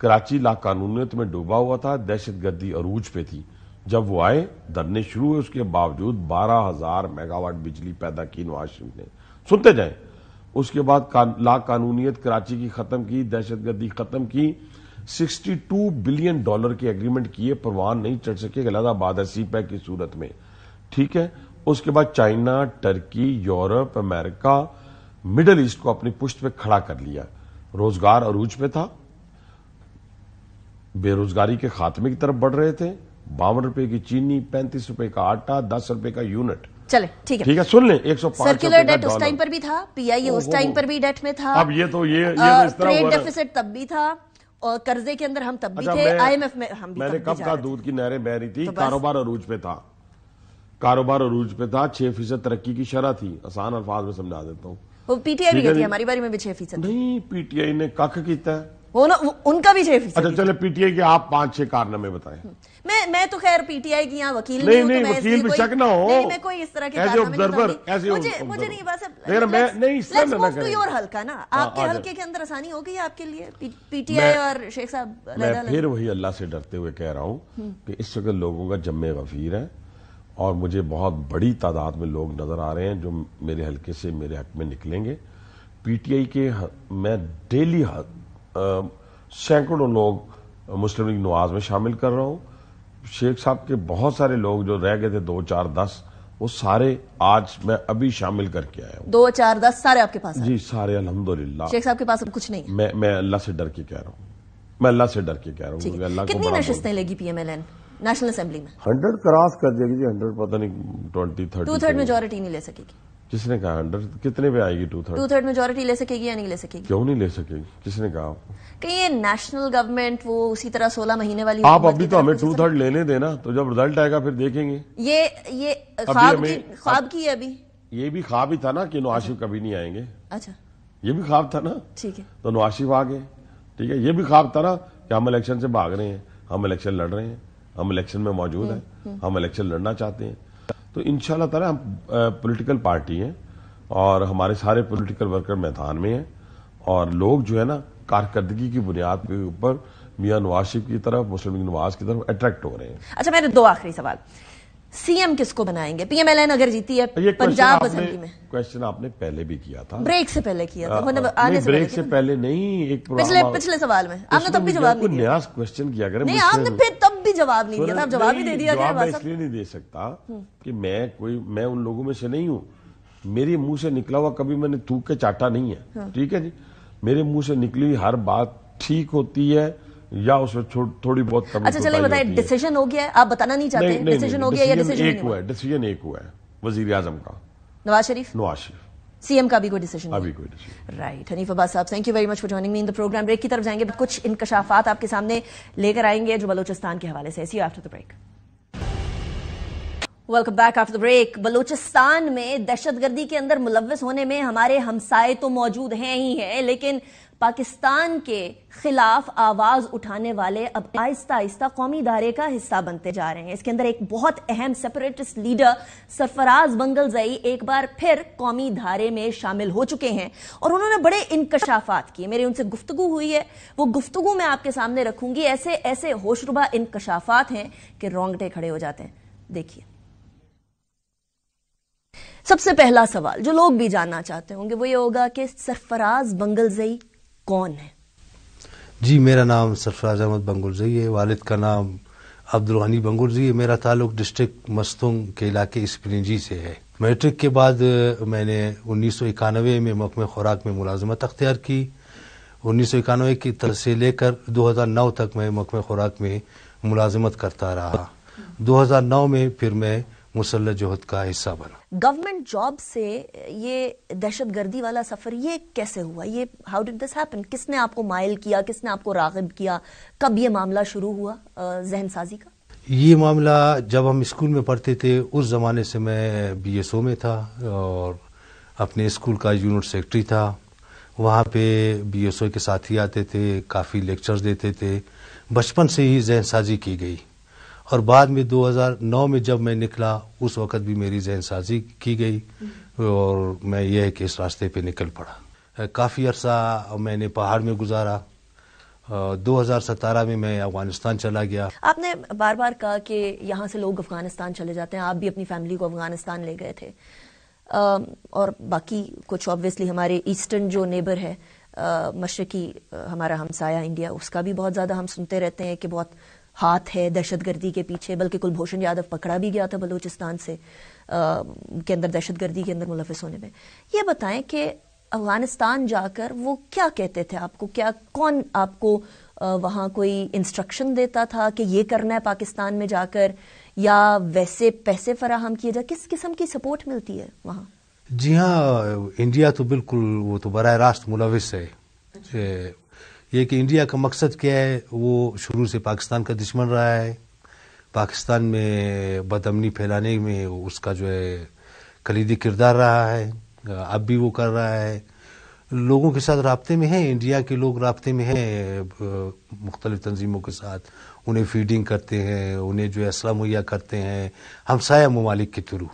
کراچی لاقانونیت میں ڈوبا ہوا تھا, دہشت گردی عروج پہ تھی. جب وہ آئے دھرنے شروع ہوئے, اس کے باوجود 12,000 میگا واٹ بجلی پیدا کی نواز شریف نے. سنتے جائیں. اس کے بعد لا قانونیت کراچی کی ختم کی, دہشت گردی ختم کی. $62 بلین کے ایگریمنٹ کیے, پروان نہیں چڑھ سکے الہ آباد ہے سی پیک کی صورت میں, ٹھیک ہے. اس کے بعد چائنا, ٹرکی, یورپ, امریکہ, مڈل ایسٹ کو اپنی پشت پہ کھڑا کر لیا. روزگار عروج پہ تھا, بے روزگاری کے خاتمے کی طرف بڑھ رہے تھے. 52 روپے کی چینی, 35 روپے کا آٹا, 10 روپے کا یونٹ. چلے ٹھیک ہے, سن لیں. 105 سرکولر ڈیٹ اس ٹائم پر بھی تھا, پی آئی اے اس ٹائم پر بھی ڈیٹ میں تھا. اب یہ تو اس طرح ٹریڈ ڈیفیسٹ تب بھی تھا, اور قرضے کے اندر ہم تب بھی تھے, آئی ایم ایف میں ہم بھی. میں نے کب کہا دودھ کی نہریں بہ رہی تھی, کاروبار عروج پہ تھا. کاروبار عروج پہ تھا, 6% ترقی کی شرح تھی. آسان الفاظ میں سمجھا دیتا ہوں. وہ پی ٹی آئی بھی کہتی ہے, ہماری باری میں بھی 6%. نہیں, پی ٹی آئی نے کک کیتا ہے, ان کا بھی 6%. اچھا چلے پی ٹی آئی کے آپ 5-6 کارنامے بتائیں. میں تو خیر پی ٹی آئی کی یہاں وکیل نہیں, وکیل بھی شک نہ ہو, میں کوئی اس طرح کے مجھے نہیں, بس ٹو یور حلقہ نا, آپ کے حلقے کے اندر آسانی ہو گئی آپ کے لیے. پی ٹی آئی اور شیخ صاحب, میں پھر وہی اللہ سے ڈرتے ہوئے کہہ رہا ہوں کہ اس وقت لوگوں کا جمع غفیر ہے, اور مجھے بہت بڑی تعداد میں لوگ نظر آ رہے ہیں جو میرے حلقے سے میرے حق میں نکلیں گے. پی ٹی آئی کے میں ڈیلی سینکڑوں لوگ مسلم لیگ نواز میں شامل کر رہا ہوں. شیخ صاحب کے بہت سارے لوگ جو رہ گئے تھے 2, 4, 10, وہ سارے آج میں ابھی شامل کر کے آیا ہوں. 2, 4, 10 سارے آپ کے پاس؟ جی سارے الحمدللہ. شیخ صاحب کے پاس اب کچھ نہیں؟ میں اللہ سے ڈر کے کہہ رہا ہوں, میں اللہ سے ڈر کے کہہ رہا ہوں. اللہ کو کتنی نشستیں لے گی P M L N National Assembly میں؟ 100 کراس کر دے گی جی. 100 پتہ نہیں 20-30 2/3 میجورٹی نہیں لے سکے گی. کس نے کہا 100 کتنے پہ آئے گی؟ 2/3 میجورٹی لے سکے گی یا نہیں لے سکے گی؟ کیوں نہیں لے سکے گی, کس نے کہا؟ کہ یہ نیشنل گورنمنٹ وہ اسی طرح 16 مہینے والی. آپ ابھی تو ہمیں 2/3 لینے دینا, تو جب رزلٹ آئے گا پھر دیکھیں گے. یہ خواب کی ہے ابھی. یہ بھی خواب ہی تھا نا کہ نواز شریف کبھی نہیں آئیں گے. اچھا, یہ بھی خواب تھا نا, ٹھیک ہے. تو نواز شریف آ گئے, ٹھیک ہے. یہ بھی خواب تھا نا کہ ہم الیکشن سے بھاگ رہے ہیں, ہم الیکشن لڑ رہے ہیں, ہم الیکشن میں موجود ہیں, ہم الیکشن لڑنا چاہتے ہیں. تو انشاءاللہ تعالی ہم پولیٹیکل پارٹی ہیں, اور ہمارے سارے پولیٹیکل ورکر میدان میں ہیں, اور لوگ جو ہے نا کارکردگی کی بنیاد کے اوپر میاں نواز شریف کی طرف، مسلم لیگ نواز کی طرف اٹریکٹ ہو رہے ہیں. اچھا میرے دو آخری سوال. سی ایم کس کو بنائیں گے؟ پی ایم ایل این اگر جیتی ہے پنجاب اسمبلی میں. کوشچن آپ نے پہلے بھی کیا تھا، بریک سے پہلے کیا تھا. بریک سے پہلے نہیں، ایک پچھلے سوال میں آپ نے تب بھی جواب نہیں دیا. نیا کوشچن کیا کریں. نہیں آپ نے پھر تب بھی جواب نہیں دیا تھا. جواب ہی دے دیا. جواب میں اس لیے نہیں دے سکتا کہ میں ان لوگوں میں سے نہیں ہوں. میرے منہ سے نکلا ہوا کبھی میں نے تھوک کے چاٹا نہیں ہے. ٹھیک ہے جی، میرے منہ سے نکلی ہوئی ہر بات ٹھیک ہوتی ہے یا اس میں تھوڑی بہت کمی. اچھا چلے بتائیں، ڈیسیژن ہو گیا ہے؟ آپ بتانا نہیں چاہتے ڈیسیژن ہو گیا یا ڈیسیژن نہیں ہوا؟ ڈیسیژن ایک ہوا ہے وزیر اعظم کا، نواز شریف. سی ایم کا بھی کوئی ڈیسیژن ابھی کوئی decision. Right. Hanif Abbas sahab, thank you very much for joining me in the program. Break کی طرف جائیں گے، کچھ انکشافات آپ کے سامنے لے کر آئیں گے جو بلوچستان کے حوالے سے. See you after the break. Welcome back after the break. Balochistan میں دہشت گردی کے اندر ملوث ہونے میں ہمارے ہمسائے تو موجود ہیں ہی ہیں، لیکن پاکستان کے خلاف آواز اٹھانے والے اب آہستہ آہستہ قومی ادارے کا حصہ بنتے جا رہے ہیں. اس کے اندر ایک بہت اہم سیپریٹسٹ لیڈر سرفراز بنگلزئی ایک بار پھر قومی دھارے میں شامل ہو چکے ہیں اور انہوں نے بڑے انکشافات کیے. میری ان سے گفتگو ہوئی ہے، وہ گفتگو میں آپ کے سامنے رکھوں گی. ایسے ایسے ہوشربا انکشافات ہیں کہ رونگٹے کھڑے ہو جاتے ہیں. دیکھیے، سب سے پہلا سوال جو لوگ بھی جاننا چاہتے ہوں گے وہ یہ ہوگا کہ سرفراز بنگلزئی کون ہے؟ جی، میرا نام سرفراز احمد بنگلزئی ہے. والد کا نام عبدالغنی بنگلزئی ہے. میرا تعلق ڈسٹرکٹ مستونگ کے علاقے اسپرنجی سے ہے. میٹرک کے بعد میں نے 1991 میں محکمہ خوراک میں ملازمت اختیار کی. 1991 کی طرح سے لے کر 2009 تک میں محکمہ خوراک میں ملازمت کرتا رہا. 2009 میں پھر میں مسلح جہد کا حصہ بنا. گورنمنٹ جاب سے یہ دہشت گردی والا سفر یہ کیسے ہوا؟ یہ ہاؤ ڈڈ دس ہیپن؟ کس نے آپ کو مائل کیا؟ کس نے آپ کو راغب کیا؟ کب یہ معاملہ شروع ہوا ذہن سازی کا؟ یہ معاملہ جب ہم اسکول میں پڑھتے تھے اس زمانے سے میں بی ایس او میں تھا اور اپنے اسکول کا یونٹ سیکرٹری تھا. وہاں پہ بی ایس او کے ساتھی آتے تھے، کافی لیکچرز دیتے تھے. بچپن سے ہی ذہن سازی کی گئی اور بعد میں 2009 میں جب میں نکلا اس وقت بھی میری ذہن سازی کی گئی اور میں یہ کہ اس راستے پہ نکل پڑا. کافی عرصہ میں نے پہاڑ میں گزارا. 2017 میں افغانستان چلا گیا. آپ نے بار بار کہا کہ یہاں سے لوگ افغانستان چلے جاتے ہیں، آپ بھی اپنی فیملی کو افغانستان لے گئے تھے اور باقی کچھ آبویسلی ہمارے ایسٹرن جو نیبر ہے، مشرقی ہمارا ہمسایہ انڈیا، اس کا بھی بہت زیادہ ہم سنتے رہتے ہیں کہ بہت ہاتھ ہے دہشت گردی کے پیچھے. بلکہ کلبھوشن یادو پکڑا بھی گیا تھا بلوچستان سے کے اندر دہشت گردی کے اندر ملوث ہونے میں. یہ بتائیں کہ افغانستان جا کر وہ کیا کہتے تھے آپ کو؟ کون آپ کو وہاں کوئی انسٹرکشن دیتا تھا کہ یہ کرنا ہے پاکستان میں جا کر، یا ویسے پیسے فراہم کیے جائے؟ کس قسم کی سپورٹ ملتی ہے وہاں؟ جی ہاں، انڈیا تو بالکل وہ تو براہ راست ملوث ہے. یہ کہ انڈیا کا مقصد کیا ہے، وہ شروع سے پاکستان کا دشمن رہا ہے. پاکستان میں بدامنی پھیلانے میں اس کا جو ہے کلیدی کردار رہا ہے. اب بھی وہ کر رہا ہے. لوگوں کے ساتھ رابطے میں ہیں، انڈیا کے لوگ رابطے میں ہیں مختلف تنظیموں کے ساتھ. انہیں فیڈنگ کرتے ہیں، انہیں جو ہے اسلحہ مہیا کرتے ہیں ہمسایہ ممالک کے تھرو.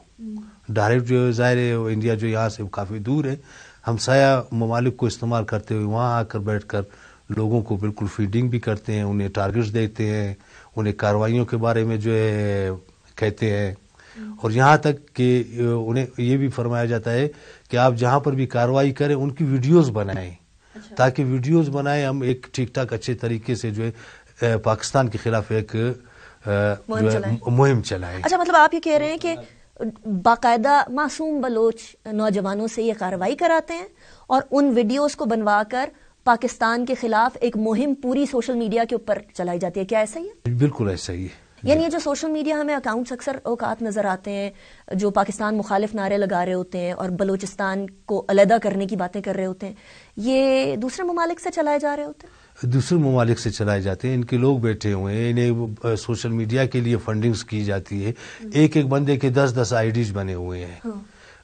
ڈائریکٹ جو ظاہر ہے انڈیا جو یہاں سے کافی دور ہے، ہمسایہ ممالک کو استعمال کرتے ہوئے وہاں آ کر بیٹھ کر لوگوں کو بالکل فیڈنگ بھی کرتے ہیں، انہیں ٹارگٹس دیتے ہیں، انہیں کارروائیوں کے بارے میں جو ہے کہتے ہیں. اور یہاں تک کہ انہیں یہ بھی فرمایا جاتا ہے کہ آپ جہاں پر بھی کارروائی کریں ان کی ویڈیوز بنائیں تاکہ ویڈیوز بنائیں ہم ایک ٹھیک ٹھاک اچھے طریقے سے جو ہے پاکستان کے خلاف ایک مہم چلائیں. اچھا، مطلب آپ یہ کہہ رہے ہیں کہ باقاعدہ معصوم بلوچ نوجوانوں سے یہ کارروائی کراتے ہیں اور ان ویڈیوز کو بنوا کر پاکستان کے خلاف ایک مہم پوری سوشل میڈیا کے اوپر چلائی جاتی ہے. کیا ایسا ہی ہے؟ بالکل ایسا ہی ہے. یعنی یہ جو سوشل میڈیا ہمیں اکاؤنٹس اکثر اوقات نظر آتے ہیں جو پاکستان مخالف نعرے لگا رہے ہوتے ہیں اور بلوچستان کو علیحدہ کرنے کی باتیں کر رہے ہوتے ہیں، یہ دوسرے ممالک سے چلائے جا رہے ہوتے ہیں؟ دوسرے ممالک سے چلائے جاتے ہیں. ان کے لوگ بیٹھے ہوئے ہیں، انہیں سوشل میڈیا کے لیے فنڈنگز کی جاتی ہے. ایک ایک بندے کے 10 آئی ڈیز بنے ہوئے ہیں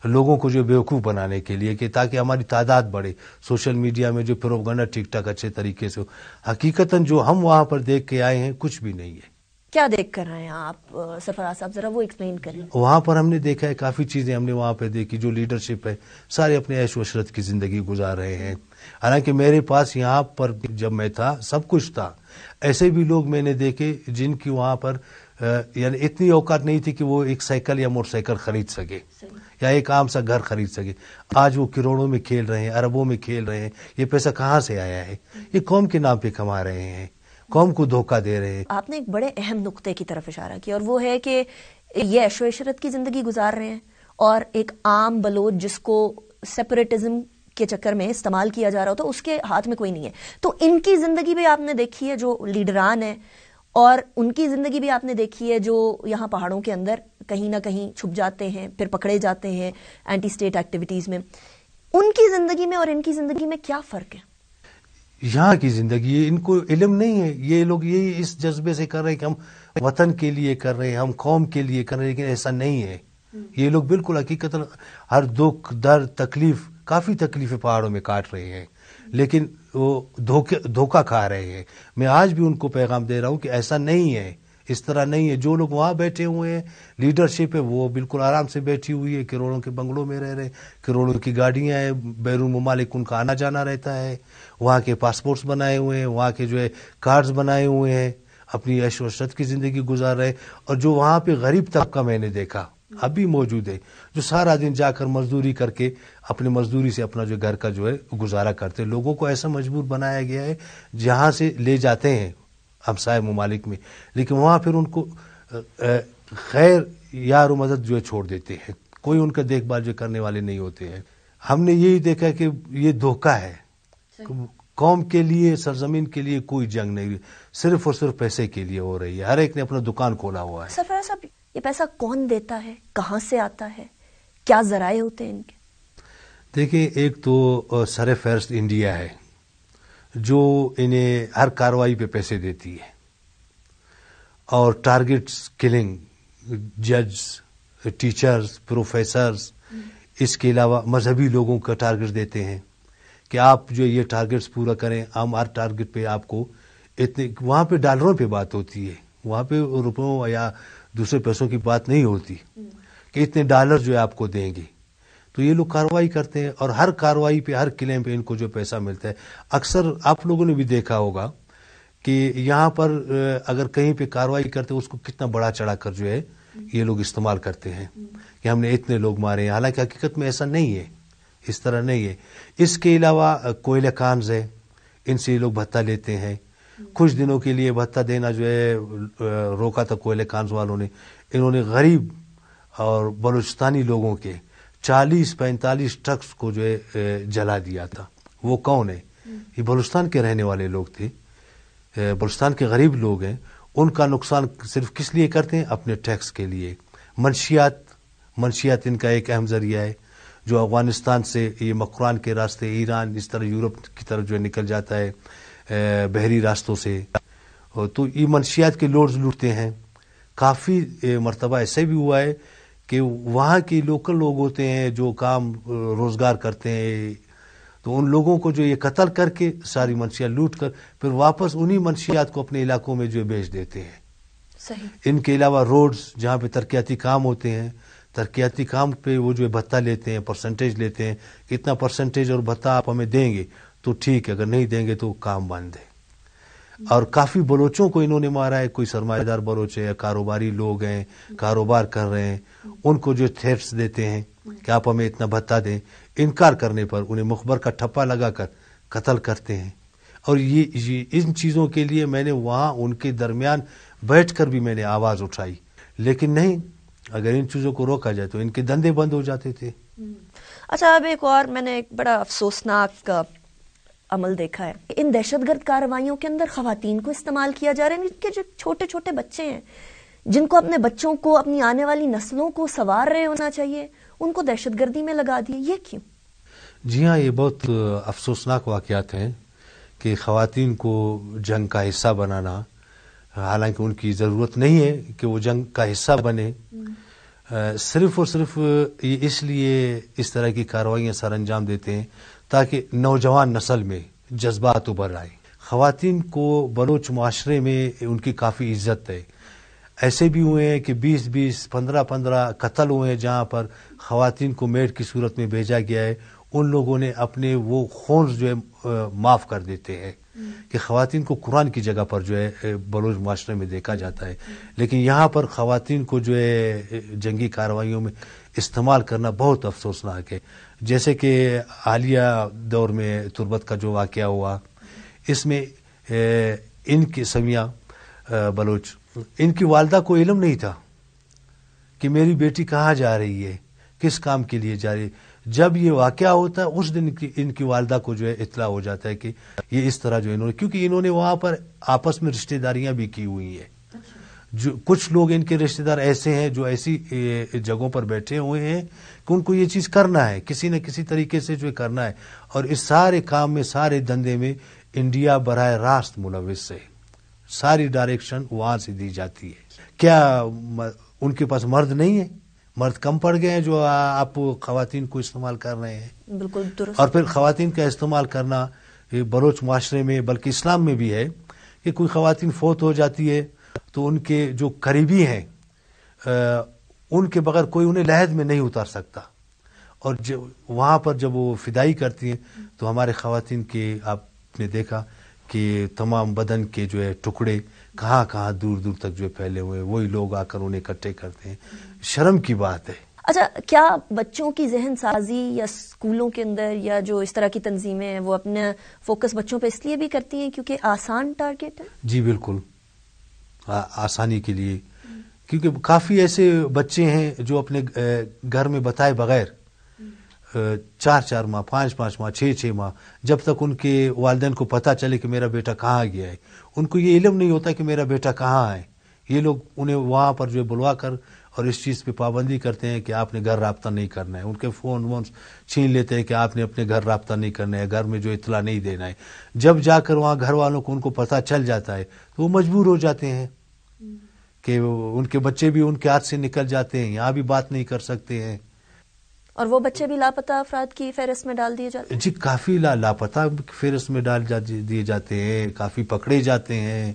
لوگوں کو جو بیوقوف بنانے کے لیے کہ تاکہ ہماری تعداد بڑھے سوشل میڈیا میں جو پروپیگنڈا ٹھیک ٹھاک اچھے طریقے سے ہو. حقیقتاً جو ہم وہاں پر دیکھ کے آئے ہیں کچھ بھی نہیں ہے. کیا دیکھ کر رہے ہیں آپ سرفراز صاحب، ذرا وہ ایکسپلین کریں. وہاں پر ہم نے دیکھا ہے کافی چیزیں ہم نے وہاں پہ دیکھی. جو لیڈرشپ ہے سارے اپنے عیش و عشرت کی زندگی گزار رہے ہیں. حالانکہ میرے پاس یہاں پر جب میں تھا سب کچھ تھا. ایسے بھی لوگ میں نے دیکھے جن کی وہاں پر یعنی اتنی اوقات نہیں تھی کہ وہ ایک سائیکل یا موٹر سائیکل خرید سکے یا ایک عام سا گھر خرید سکے. آج وہ کروڑوں میں کھیل رہے ہیں، اربوں میں کھیل رہے ہیں. یہ پیسہ کہاں سے آیا ہے؟ یہ قوم کے نام پہ کما رہے ہیں، قوم کو دھوکہ دے رہے ہیں. آپ نے ایک بڑے اہم نقطے کی طرف اشارہ کیا، اور وہ ہے کہ یہ عیش و عشرت کی زندگی گزار رہے ہیں، اور ایک عام بلوچ جس کو سیپریٹزم کے چکر میں استعمال کیا جا رہا ہو تو اس کے ہاتھ میں کوئی نہیں ہے. تو ان کی زندگی بھی آپ نے دیکھی ہے جو لیڈران ہیں، اور ان کی زندگی بھی آپ نے دیکھی ہے جو یہاں پہاڑوں کے اندر کہیں نہ کہیں چھپ جاتے ہیں، پھر پکڑے جاتے ہیں اینٹی اسٹیٹ ایکٹیویٹیز میں. ان کی زندگی میں اور ان کی زندگی میں کیا فرق ہے؟ یہاں کی زندگی ان کو علم نہیں ہے. یہ لوگ یہی اس جذبے سے کر رہے ہیں کہ ہم وطن کے لیے کر رہے ہیں، ہم قوم کے لیے کر رہے ہیں، لیکن ایسا نہیں ہے. یہ لوگ بالکل حقیقت ہر دکھ درد تکلیف کافی تکلیفیں پہاڑوں میں کاٹ رہے ہیں، لیکن وہ دھوکہ کھا رہے ہیں. میں آج بھی ان کو پیغام دے رہا ہوں کہ ایسا نہیں ہے، اس طرح نہیں ہے. جو لوگ وہاں بیٹھے ہوئے ہیں لیڈرشپ ہے وہ بالکل آرام سے بیٹھی ہوئی ہے، کروڑوں کے بنگلوں میں رہ رہے ہیں، کروڑوں کی گاڑیاں ہیں، بیرون ممالک ان کا آنا جانا رہتا ہے، وہاں کے پاسپورٹس بنائے ہوئے ہیں، وہاں کے جو ہے کارڈز بنائے ہوئے ہیں، اپنی عیش و عشرت کی زندگی گزار رہے ہیں. اور جو وہاں پہ غریب طبقہ میں نے دیکھا ابھی موجود ہے، جو سارا دن جا کر مزدوری کر کے اپنی مزدوری سے اپنا جو گھر کا جو ہے گزارا کرتے. لوگوں کو ایسا مجبور بنایا گیا ہے جہاں سے لے جاتے ہیں ہمسائے ممالک میں، لیکن وہاں پھر ان کو خیر یار و مدد جو ہے چھوڑ دیتے ہیں. کوئی ان کا دیکھ بھال جو کرنے والے نہیں ہوتے ہیں. ہم نے یہی دیکھا کہ یہ دھوکہ ہے. قوم کے لیے سرزمین کے لیے کوئی جنگ نہیں، صرف اور صرف پیسے کے لیے ہو رہی ہے. ہر ایک نے اپنا دکان کھولا ہوا ہے. سرفراز صاحب، یہ پیسہ کون دیتا ہے، کہاں سے آتا ہے، کیا ذرائع ہوتے ہیں ان کے؟ دیکھیں، ایک تو سر فہرست انڈیا ہے جو انہیں ہر کارروائی پہ پیسے دیتی ہے، اور ٹارگٹس کلنگ جج، ٹیچرز، پروفیسرز، اس کے علاوہ مذہبی لوگوں کا ٹارگٹ دیتے ہیں کہ آپ جو یہ ٹارگٹس پورا کریں، ہم ہر ٹارگٹ پہ آپ کو اتنے. وہاں پہ ڈالروں پہ بات ہوتی ہے، وہاں پہ روپوں یا دوسرے پیسوں کی بات نہیں ہوتی کہ اتنے ڈالر جو ہے آپ کو دیں گے. تو یہ لوگ کارروائی کرتے ہیں، اور ہر کارروائی پہ ہر کلیم پہ ان کو جو پیسہ ملتا ہے. اکثر آپ لوگوں نے بھی دیکھا ہوگا کہ یہاں پر اگر کہیں پہ کارروائی کرتے اس کو کتنا بڑا چڑھا کر جو ہے یہ لوگ استعمال کرتے ہیں کہ ہم نے اتنے لوگ مارے ہیں. حالانکہ حقیقت میں ایسا نہیں ہے، اس طرح نہیں ہے. اس کے علاوہ کوئلہ کانز ہے، ان سے یہ لوگ بھتہ لیتے ہیں. کچھ دنوں کے لیے بھتہ دینا جو ہے روکا تھا کوئلہ کانز والوں نے. انہوں نے غریب اور بلوچستانی لوگوں کے 40-45 ٹرکس کو جو ہے جلا دیا تھا. وہ کون ہے؟ یہ بلوچستان کے رہنے والے لوگ تھے، بلوچستان کے غریب لوگ ہیں. ان کا نقصان صرف کس لیے کرتے ہیں؟ اپنے ٹیکس کے لیے. منشیات ان کا ایک اہم ذریعہ ہے جو افغانستان سے یہ مکران کے راستے، ایران، اس طرح یورپ کی طرف جو ہے نکل جاتا ہے بحری راستوں سے. تو یہ منشیات کے لوڈز لوٹتے ہیں. کافی مرتبہ ایسے بھی ہوا ہے کہ وہاں کے لوکل لوگ ہوتے ہیں جو کام روزگار کرتے ہیں، تو ان لوگوں کو جو یہ قتل کر کے ساری منشیات لوٹ کر پھر واپس انہی منشیات کو اپنے علاقوں میں جو بیچ دیتے ہیں. صحیح. ان کے علاوہ روڈز جہاں پہ ترقیاتی کام ہوتے ہیں، ترقیاتی کام پہ وہ جو ہے بھتہ لیتے ہیں، پرسنٹیج لیتے ہیں. کتنا پرسنٹیج اور بھتہ آپ ہمیں دیں گے تو ٹھیک ہے، اگر نہیں دیں گے تو کام بند ہے. اور کافی بلوچوں کو انہوں نے مارا ہے. کوئی سرمایہ دار بلوچ ہے یا کاروباری لوگ ہیں، کاروبار کر رہے ہیں، ان کو جو تھریٹس دیتے ہیں کہ آپ ہمیں اتنا بھتہ دیں. انکار کرنے پر انہیں مخبر کا ٹھپا لگا کر قتل کرتے ہیں. اور یہ ان چیزوں کے لیے میں نے وہاں ان کے درمیان بیٹھ کر بھی میں نے آواز اٹھائی، لیکن نہیں، اگر ان چیزوں کو روکا جائے تو ان کے دندے بند ہو جاتے تھے. اچھا، اب ایک اور میں نے ایک بڑا افسوسناک عمل دیکھا ہے. ان دہشت گرد کارروائیوں کے اندر خواتین کو استعمال کیا جا رہا ہے. ان کے جو چھوٹے چھوٹے بچے ہیں جن کو اپنے بچوں کو، اپنی آنے والی نسلوں کو سنوار رہے ہونا چاہیے، ان کو دہشت گردی میں لگا دیے. یہ کیوں؟ جی ہاں، یہ بہت افسوسناک واقعات ہیں کہ خواتین کو جنگ کا حصہ بنانا، حالانکہ ان کی ضرورت نہیں ہے کہ وہ جنگ کا حصہ بنے، صرف اور صرف یہ اس لیے اس طرح کی کارروائیاں سر انجام دیتے ہیں تاکہ نوجوان نسل میں جذبات ابھر آئے. خواتین کو بلوچ معاشرے میں ان کی کافی عزت ہے. ایسے بھی ہوئے ہیں کہ 20-20, 15-15 قتل ہوئے ہیں جہاں پر خواتین کو میڈ کی صورت میں بھیجا گیا ہے. ان لوگوں نے اپنے وہ خون جو ہے معاف کر دیتے ہیں کہ خواتین کو قرآن کی جگہ پر جو ہے بلوچ معاشرے میں دیکھا جاتا ہے، لیکن یہاں پر خواتین کو جو ہے جنگی کارروائیوں میں استعمال کرنا بہت افسوسناک ہے. جیسے کہ حالیہ دور میں تربت کا جو واقعہ ہوا، اس میں ان کی سمیہ بلوچ، ان کی والدہ کو علم نہیں تھا کہ میری بیٹی کہاں جا رہی ہے، کس کام کے لیے جا رہی ہے. جب یہ واقعہ ہوتا ہے اس دن ان کی والدہ کو جو ہے اطلاع ہو جاتا ہے کہ یہ اس طرح جو انہوں نے، کیونکہ انہوں نے وہاں پر آپس میں رشتہ داریاں بھی کی ہوئی ہیں. جو کچھ لوگ ان کے رشتہ دار ایسے ہیں جو ایسی جگہوں پر بیٹھے ہوئے ہیں کہ ان کو یہ چیز کرنا ہے، کسی نہ کسی طریقے سے جو کرنا ہے، اور اس سارے کام میں، سارے دندے میں انڈیا براہ راست ملوث ہے. ساری ڈائریکشن وہاں سے دی جاتی ہے. کیا ان کے پاس مرد نہیں ہے؟ مرد کم پڑ گئے ہیں جو آپ خواتین کو استعمال کر رہے ہیں. بالکل درست. اور پھر خواتین کا استعمال کرنا بلوچ معاشرے میں بلکہ اسلام میں بھی ہے کہ کوئی خواتین فوت ہو جاتی ہے تو ان کے جو قریبی ہیں ان کے بغیر کوئی انہیں لحد میں نہیں اتار سکتا، اور وہاں پر جب وہ فدائی کرتی ہیں تو ہمارے خواتین کے آپ نے دیکھا کہ تمام بدن کے جو ہے ٹکڑے کہاں کہاں دور دور تک جو پھیلے ہوئے، وہی لوگ آ کر انہیں اکٹھے کرتے ہیں. شرم کی بات ہے. اچھا، کیا بچوں کی ذہن سازی یا اسکولوں کے اندر یا جو اس طرح کی تنظیمیں ہیں وہ اپنا فوکس بچوں پہ اس لیے بھی کرتی ہیں کیونکہ آسان ٹارگیٹ ہے؟ جی بالکل، آسانی کے لیے، کیونکہ کافی ایسے بچے ہیں جو اپنے گھر میں بتائے بغیر 4 ماہ، 5 ماہ، 6 ماہ، جب تک ان کے والدین کو پتہ چلے کہ میرا بیٹا کہاں گیا ہے، ان کو یہ علم نہیں ہوتا کہ میرا بیٹا کہاں ہے. یہ لوگ انہیں وہاں پر جو بلوا کر اور اس چیز پہ پابندی کرتے ہیں کہ آپ نے گھر رابطہ نہیں کرنا ہے. ان کے فون چھین لیتے ہیں کہ آپ نے اپنے گھر رابطہ نہیں کرنا ہے، گھر میں جو اطلاع نہیں دینا ہے. جب جا کر وہاں گھر والوں کو ان کو پتہ چل جاتا ہے تو وہ مجبور ہو جاتے ہیں کہ ان کے بچے بھی ان کے ہاتھ سے نکل جاتے ہیں، یہاں بھی بات نہیں کر سکتے ہیں. اور وہ بچے بھی لاپتہ افراد کی فہرست میں ڈال دیے جاتے ہیں؟ جی کافی لاپتہ فہرست میں ڈال دیے جاتے ہیں، کافی پکڑے جاتے ہیں.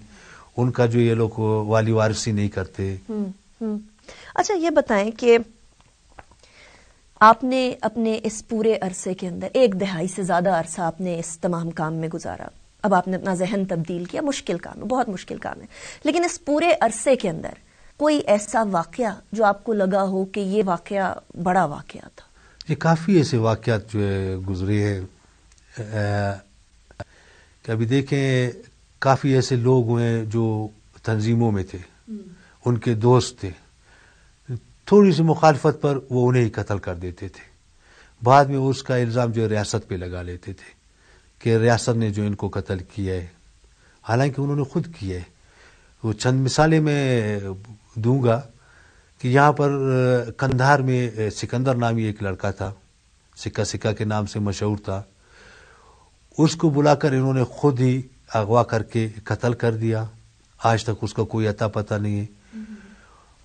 ان کا جو یہ لوگ والی وارثی نہیں کرتے. اچھا یہ بتائیں کہ آپ نے اپنے اس پورے عرصے کے اندر 1 دہائی سے زیادہ عرصہ آپ نے اس تمام کام میں گزارا، اب آپ نے اپنا ذہن تبدیل کیا، مشکل کام ہے، بہت مشکل کام ہے، لیکن اس پورے عرصے کے اندر کوئی ایسا واقعہ جو آپ کو لگا ہو کہ یہ واقعہ بڑا واقعہ تھا؟ یہ کافی ایسے واقعات جو ہے گزرے ہیں کہ ابھی دیکھیں کافی ایسے لوگ ہوئے جو تنظیموں میں تھے، ان کے دوست تھے، تھوڑی سی مخالفت پر وہ انہیں ہی قتل کر دیتے تھے. بعد میں اس کا الزام جو ریاست پہ لگا لیتے تھے کہ ریاست نے جو ان کو قتل کیا ہے، حالانکہ انہوں نے خود کیا ہے. وہ چند مثالیں میں دوں گا کہ یہاں پر کندھار میں سکندر نامی ایک لڑکا تھا، سکا کے نام سے مشہور تھا. اس کو بلا کر انہوں نے خود ہی اغوا کر کے قتل کر دیا. آج تک اس کا کوئی اتا پتہ نہیں ہے.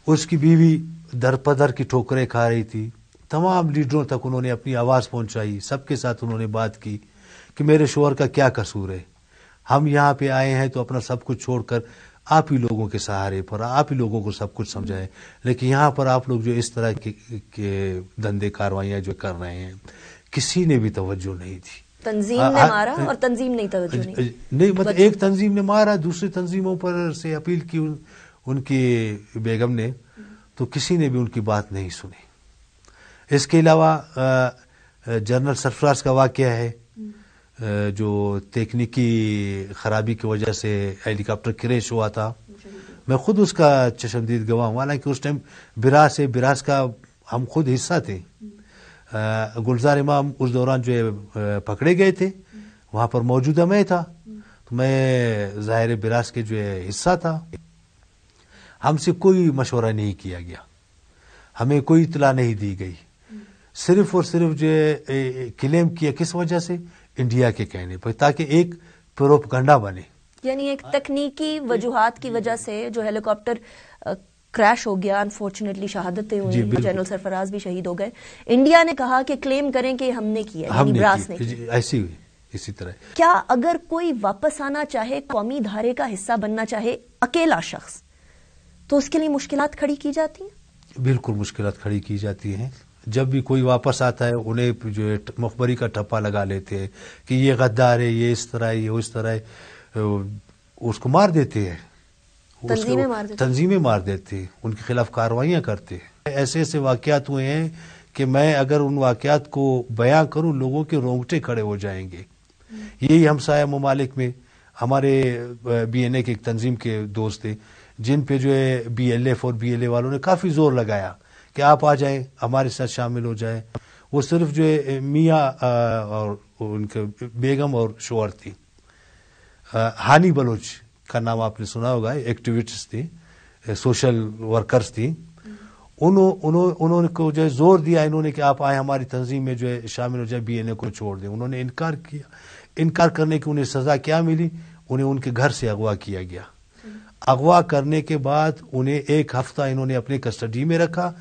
اس کی بیوی در پدر کی ٹھوکریں کھا رہی تھی. تمام لیڈروں تک انہوں نے اپنی آواز پہنچائی، سب کے ساتھ انہوں نے بات کی کہ میرے شوہر کا کیا قصور ہے، ہم یہاں پہ آئے ہیں تو اپنا سب کچھ چھوڑ کر آپ ہی لوگوں کے سہارے پر، آپ ہی لوگوں کو سب کچھ سمجھائیں، لیکن یہاں پر آپ لوگ جو اس طرح کے دندے کارروائیاں جو کر رہے ہیں، کسی نے بھی توجہ نہیں دی. تنظیم نے مارا اور تنظیم نہیں توجہ نہیں، مطلب ایک تنظیم نے مارا، دوسری تنظیموں پر سے اپیل کی ان کی بیگم نے، تو کسی نے بھی ان کی بات نہیں سنی. اس کے علاوہ جنرل سرفراز کا واقعہ ہے جو تکنیکی خرابی کی وجہ سے ہیلی کاپٹر کریش ہوا تھا. میں خود اس کا چشمدید گواہ ہوں، حالانکہ اس ٹائم براس کا ہم خود حصہ تھے. گلزار امام اس دوران جو ہے پکڑے گئے تھے، وہاں پر موجودہ میں تھا، تو میں ظاہر براس کے جو ہے حصہ تھا. ہم سے کوئی مشورہ نہیں کیا گیا، ہمیں کوئی اطلاع نہیں دی گئی، صرف اور صرف جو ہے کلیم کیا کس وجہ سے؟ انڈیا کے کہنے پر، تاکہ ایک پروپگنڈا بنے. یعنی ایک تکنیکی وجوہات کی وجہ سے جو ہیلی کاپٹر کریش ہو گیا، انفارچونیٹلی شہادتیں ہوئی، جنرل سرفراز بھی شہید ہو گئے. انڈیا نے کہا کہ کلیم کریں کہ ہم نے کیا، یعنی براس نے کیا. ایسی ہوئی اسی طرح. کیا اگر کوئی واپس آنا چاہے، قومی دھارے کا حصہ بننا چاہے، اکیلا شخص، تو اس کے لیے مشکلات کھڑی کی جاتی ہیں؟ بالکل مشکلات کھڑی کی جاتی ہیں. جب بھی کوئی واپس آتا ہے انہیں جو ہے مخبری کا ٹھپا لگا لیتے ہیں کہ یہ غدار ہے، یہ اس طرح ہے، یہ اس طرح ہے، اس کو مار دیتے ہیں، تنظیمیں مار دیتے ہیں، ان کے خلاف کارروائیاں کرتے ہیں. ایسے ایسے واقعات ہوئے ہیں کہ میں اگر ان واقعات کو بیان کروں لوگوں کے رونگٹے کھڑے ہو جائیں گے. یہی ہمسایہ ممالک میں ہمارے بی این اے کے ایک تنظیم کے دوست تھے جن پہ جو ہے بی ایل ایف اور بی ایل اے والوں نے کافی زور لگایا کہ آپ آ جائیں، ہمارے ساتھ شامل ہو جائیں. وہ صرف جو ہے میاں اور ان کے بیگم اور شوہر تھی. ہانی بلوچ کا نام آپ نے سنا ہوگا، ایکٹیوسٹ تھی، سوشل ورکرز تھی. انہوں نے کو جو ہے زور دیا انہوں نے کہ آپ آئیں ہماری تنظیم میں جو ہے شامل ہو جائے، بی این اے کو چھوڑ دیں. انہوں نے انکار کیا. انکار کرنے کی انہیں سزا کیا ملی؟ انہیں ان کے گھر سے اغوا کیا گیا. اغوا کرنے کے بعد انہیں 1 ہفتہ انہوں نے اپنے کسٹڈی میں رکھا.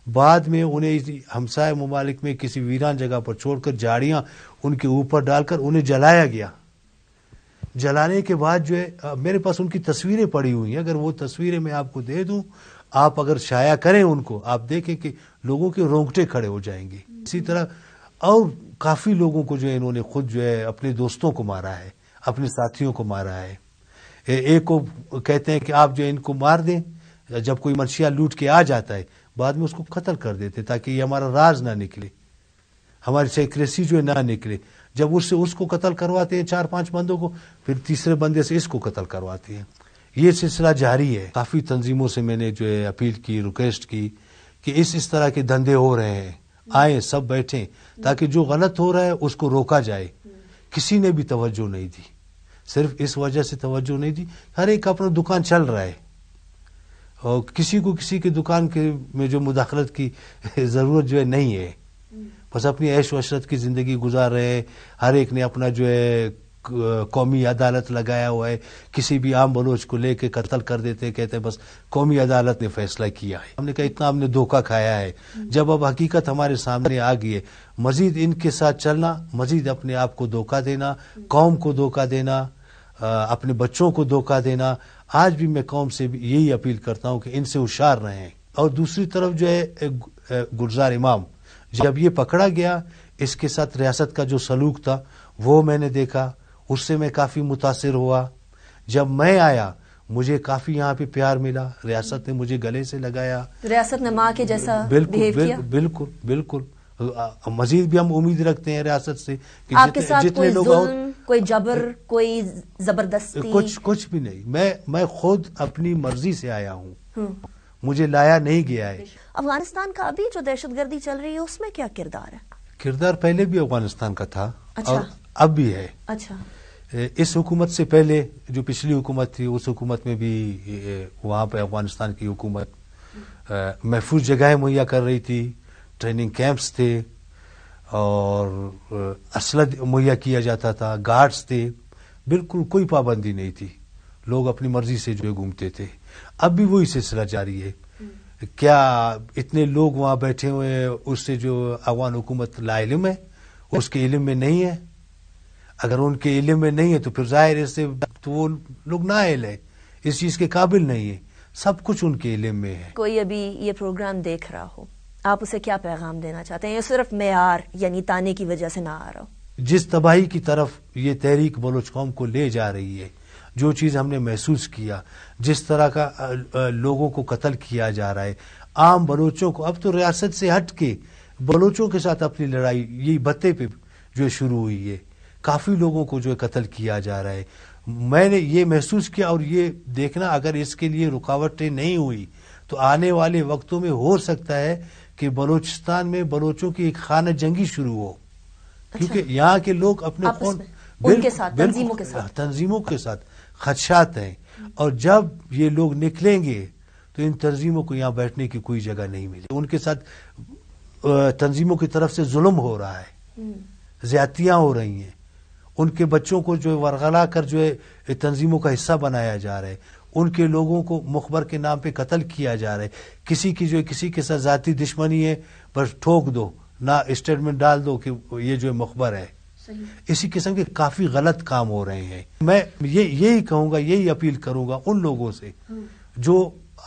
بعد میں انہیں ہمسایہ ممالک میں کسی ویران جگہ پر چھوڑ کر جاڑیاں ان کے اوپر ڈال کر انہیں جلایا گیا. جلانے کے بعد جو ہے میرے پاس ان کی تصویریں پڑی ہوئی ہیں، اگر وہ تصویریں میں آپ کو دے دوں، آپ اگر شائع کریں ان کو، آپ دیکھیں کہ لوگوں کے رونگٹے کھڑے ہو جائیں گے. اسی طرح اور کافی لوگوں کو جو ہے انہوں نے خود جو ہے اپنے دوستوں کو مارا ہے، اپنے ساتھیوں کو مارا ہے. ایک کو کہتے ہیں کہ آپ جو ان کو مار دیں، جب کوئی منشیہ لوٹ کے آ جاتا ہے بعد میں اس کو قتل کر دیتے تاکہ یہ ہمارا راز نہ نکلے، ہماری سیکریسی جو ہے نہ نکلے. جب اس کو قتل کرواتے ہیں 4-5 بندوں کو، پھر تیسرے بندے سے اس کو قتل کرواتے ہیں. یہ سلسلہ جاری ہے. کافی تنظیموں سے میں نے جو ہے اپیل کی، ریکویسٹ کی کہ اس طرح کے دھندے ہو رہے ہیں، آئیں سب بیٹھیں تاکہ جو غلط ہو رہا ہے اس کو روکا جائے. کسی نے بھی توجہ نہیں دی، صرف اس وجہ سے توجہ نہیں دی ہر ایک اپنا دکان چل رہا ہے اور کسی کو کسی کی دکان کے میں جو مداخلت کی ضرورت جو ہے نہیں ہے. بس اپنی عیش و عشرت کی زندگی گزار رہے ہیں. ہر ایک نے اپنا جو ہے قومی عدالت لگایا ہوا ہے. کسی بھی عام بلوچ کو لے کے قتل کر دیتے، کہتے ہیں بس قومی عدالت نے فیصلہ کیا ہے. ہم نے کہا اتنا ہم نے دھوکہ کھایا ہے. جب اب حقیقت ہمارے سامنے آ گئی ہے، مزید ان کے ساتھ چلنا، مزید اپنے آپ کو دھوکہ دینا، قوم کو دھوکہ دینا، اپنے بچوں کو دھوکہ دینا. آج بھی میں قوم سے یہی اپیل کرتا ہوں کہ ان سے ہوشیار رہیں. اور دوسری طرف جو ہے گلزار امام جب یہ پکڑا گیا، اس کے ساتھ ریاست کا جو سلوک تھا وہ میں نے دیکھا، اس سے میں کافی متاثر ہوا. جب میں آیا مجھے کافی یہاں پہ پیار ملا، ریاست نے مجھے گلے سے لگایا. ریاست نے ماں کے جیسا بہیو کیا. بالکل بالکل. مزید بھی ہم امید رکھتے ہیں ریاست سے کہ آپ کے ساتھ کوئی ظلم، کوئی جبر، کوئی زبردستی؟ کچھ بھی نہیں. میں خود اپنی مرضی سے آیا ہوں، مجھے لایا نہیں گیا ہے. افغانستان کا ابھی جو دہشت گردی چل رہی ہے اس میں کیا کردار ہے؟ کردار پہلے بھی افغانستان کا تھا اچھا. اور اب بھی ہے. اچھا. اس حکومت سے پہلے جو پچھلی حکومت تھی اس حکومت میں بھی وہاں پہ افغانستان کی حکومت محفوظ جگہیں مہیا کر رہی تھی، ٹریننگ کیمپس تھے اور اسلحہ مہیا کیا جاتا تھا، گارڈز تھے. بالکل کوئی پابندی نہیں تھی، لوگ اپنی مرضی سے جو ہے گھومتے تھے. اب بھی وہی سلسلہ جاری ہے. کیا اتنے لوگ وہاں بیٹھے ہوئے ہیں اس سے جو افغان حکومت لا علم ہے، اس کے علم میں نہیں ہے؟ اگر ان کے علم میں نہیں ہے تو پھر ظاہر ہے سے تو وہ لوگ نااہل ہے، اس چیز کے قابل نہیں ہے. سب کچھ ان کے علم میں ہے. کوئی ابھی یہ پروگرام دیکھ رہا ہو، آپ اسے کیا پیغام دینا چاہتے ہیں؟ یہ صرف معیار یعنی تانے کی وجہ سے نہ آ رہا ہو. جس تباہی کی طرف یہ تحریک بلوچ قوم کو لے جا رہی ہے، جو چیز ہم نے محسوس کیا، جس طرح کا لوگوں کو قتل کیا جا رہا ہے، عام بلوچوں کو، اب تو ریاست سے ہٹ کے بلوچوں کے ساتھ اپنی لڑائی یہی بتے پہ جو شروع ہوئی ہے. کافی لوگوں کو جو قتل کیا جا رہا ہے. میں نے یہ محسوس کیا اور یہ دیکھنا اگر اس کے لیے رکاوٹیں نہیں ہوئی تو آنے والے وقتوں میں ہو سکتا ہے کہ بلوچستان میں بلوچوں کی ایک خانہ جنگی شروع ہو. کیونکہ یہاں کے لوگ اپنے تنظیموں کے ساتھ خدشات ہیں، اور جب یہ لوگ نکلیں گے تو ان تنظیموں کو یہاں بیٹھنے کی کوئی جگہ نہیں ملے. ان کے ساتھ تنظیموں کی طرف سے ظلم ہو رہا ہے، زیادتیاں ہو رہی ہیں. ان کے بچوں کو جو ہے ورغلا کر جو ہے تنظیموں کا حصہ بنایا جا رہا ہے. ان کے لوگوں کو مخبر کے نام پہ قتل کیا جا رہا ہے. کسی کی جو ہے کسی کے ساتھ ذاتی دشمنی ہے بس ٹھوک دو، نہ اسٹیٹمنٹ ڈال دو کہ یہ جو ہے مخبر ہے. اسی قسم کے کافی غلط کام ہو رہے ہیں. میں یہی کہوں گا، یہی اپیل کروں گا ان لوگوں سے جو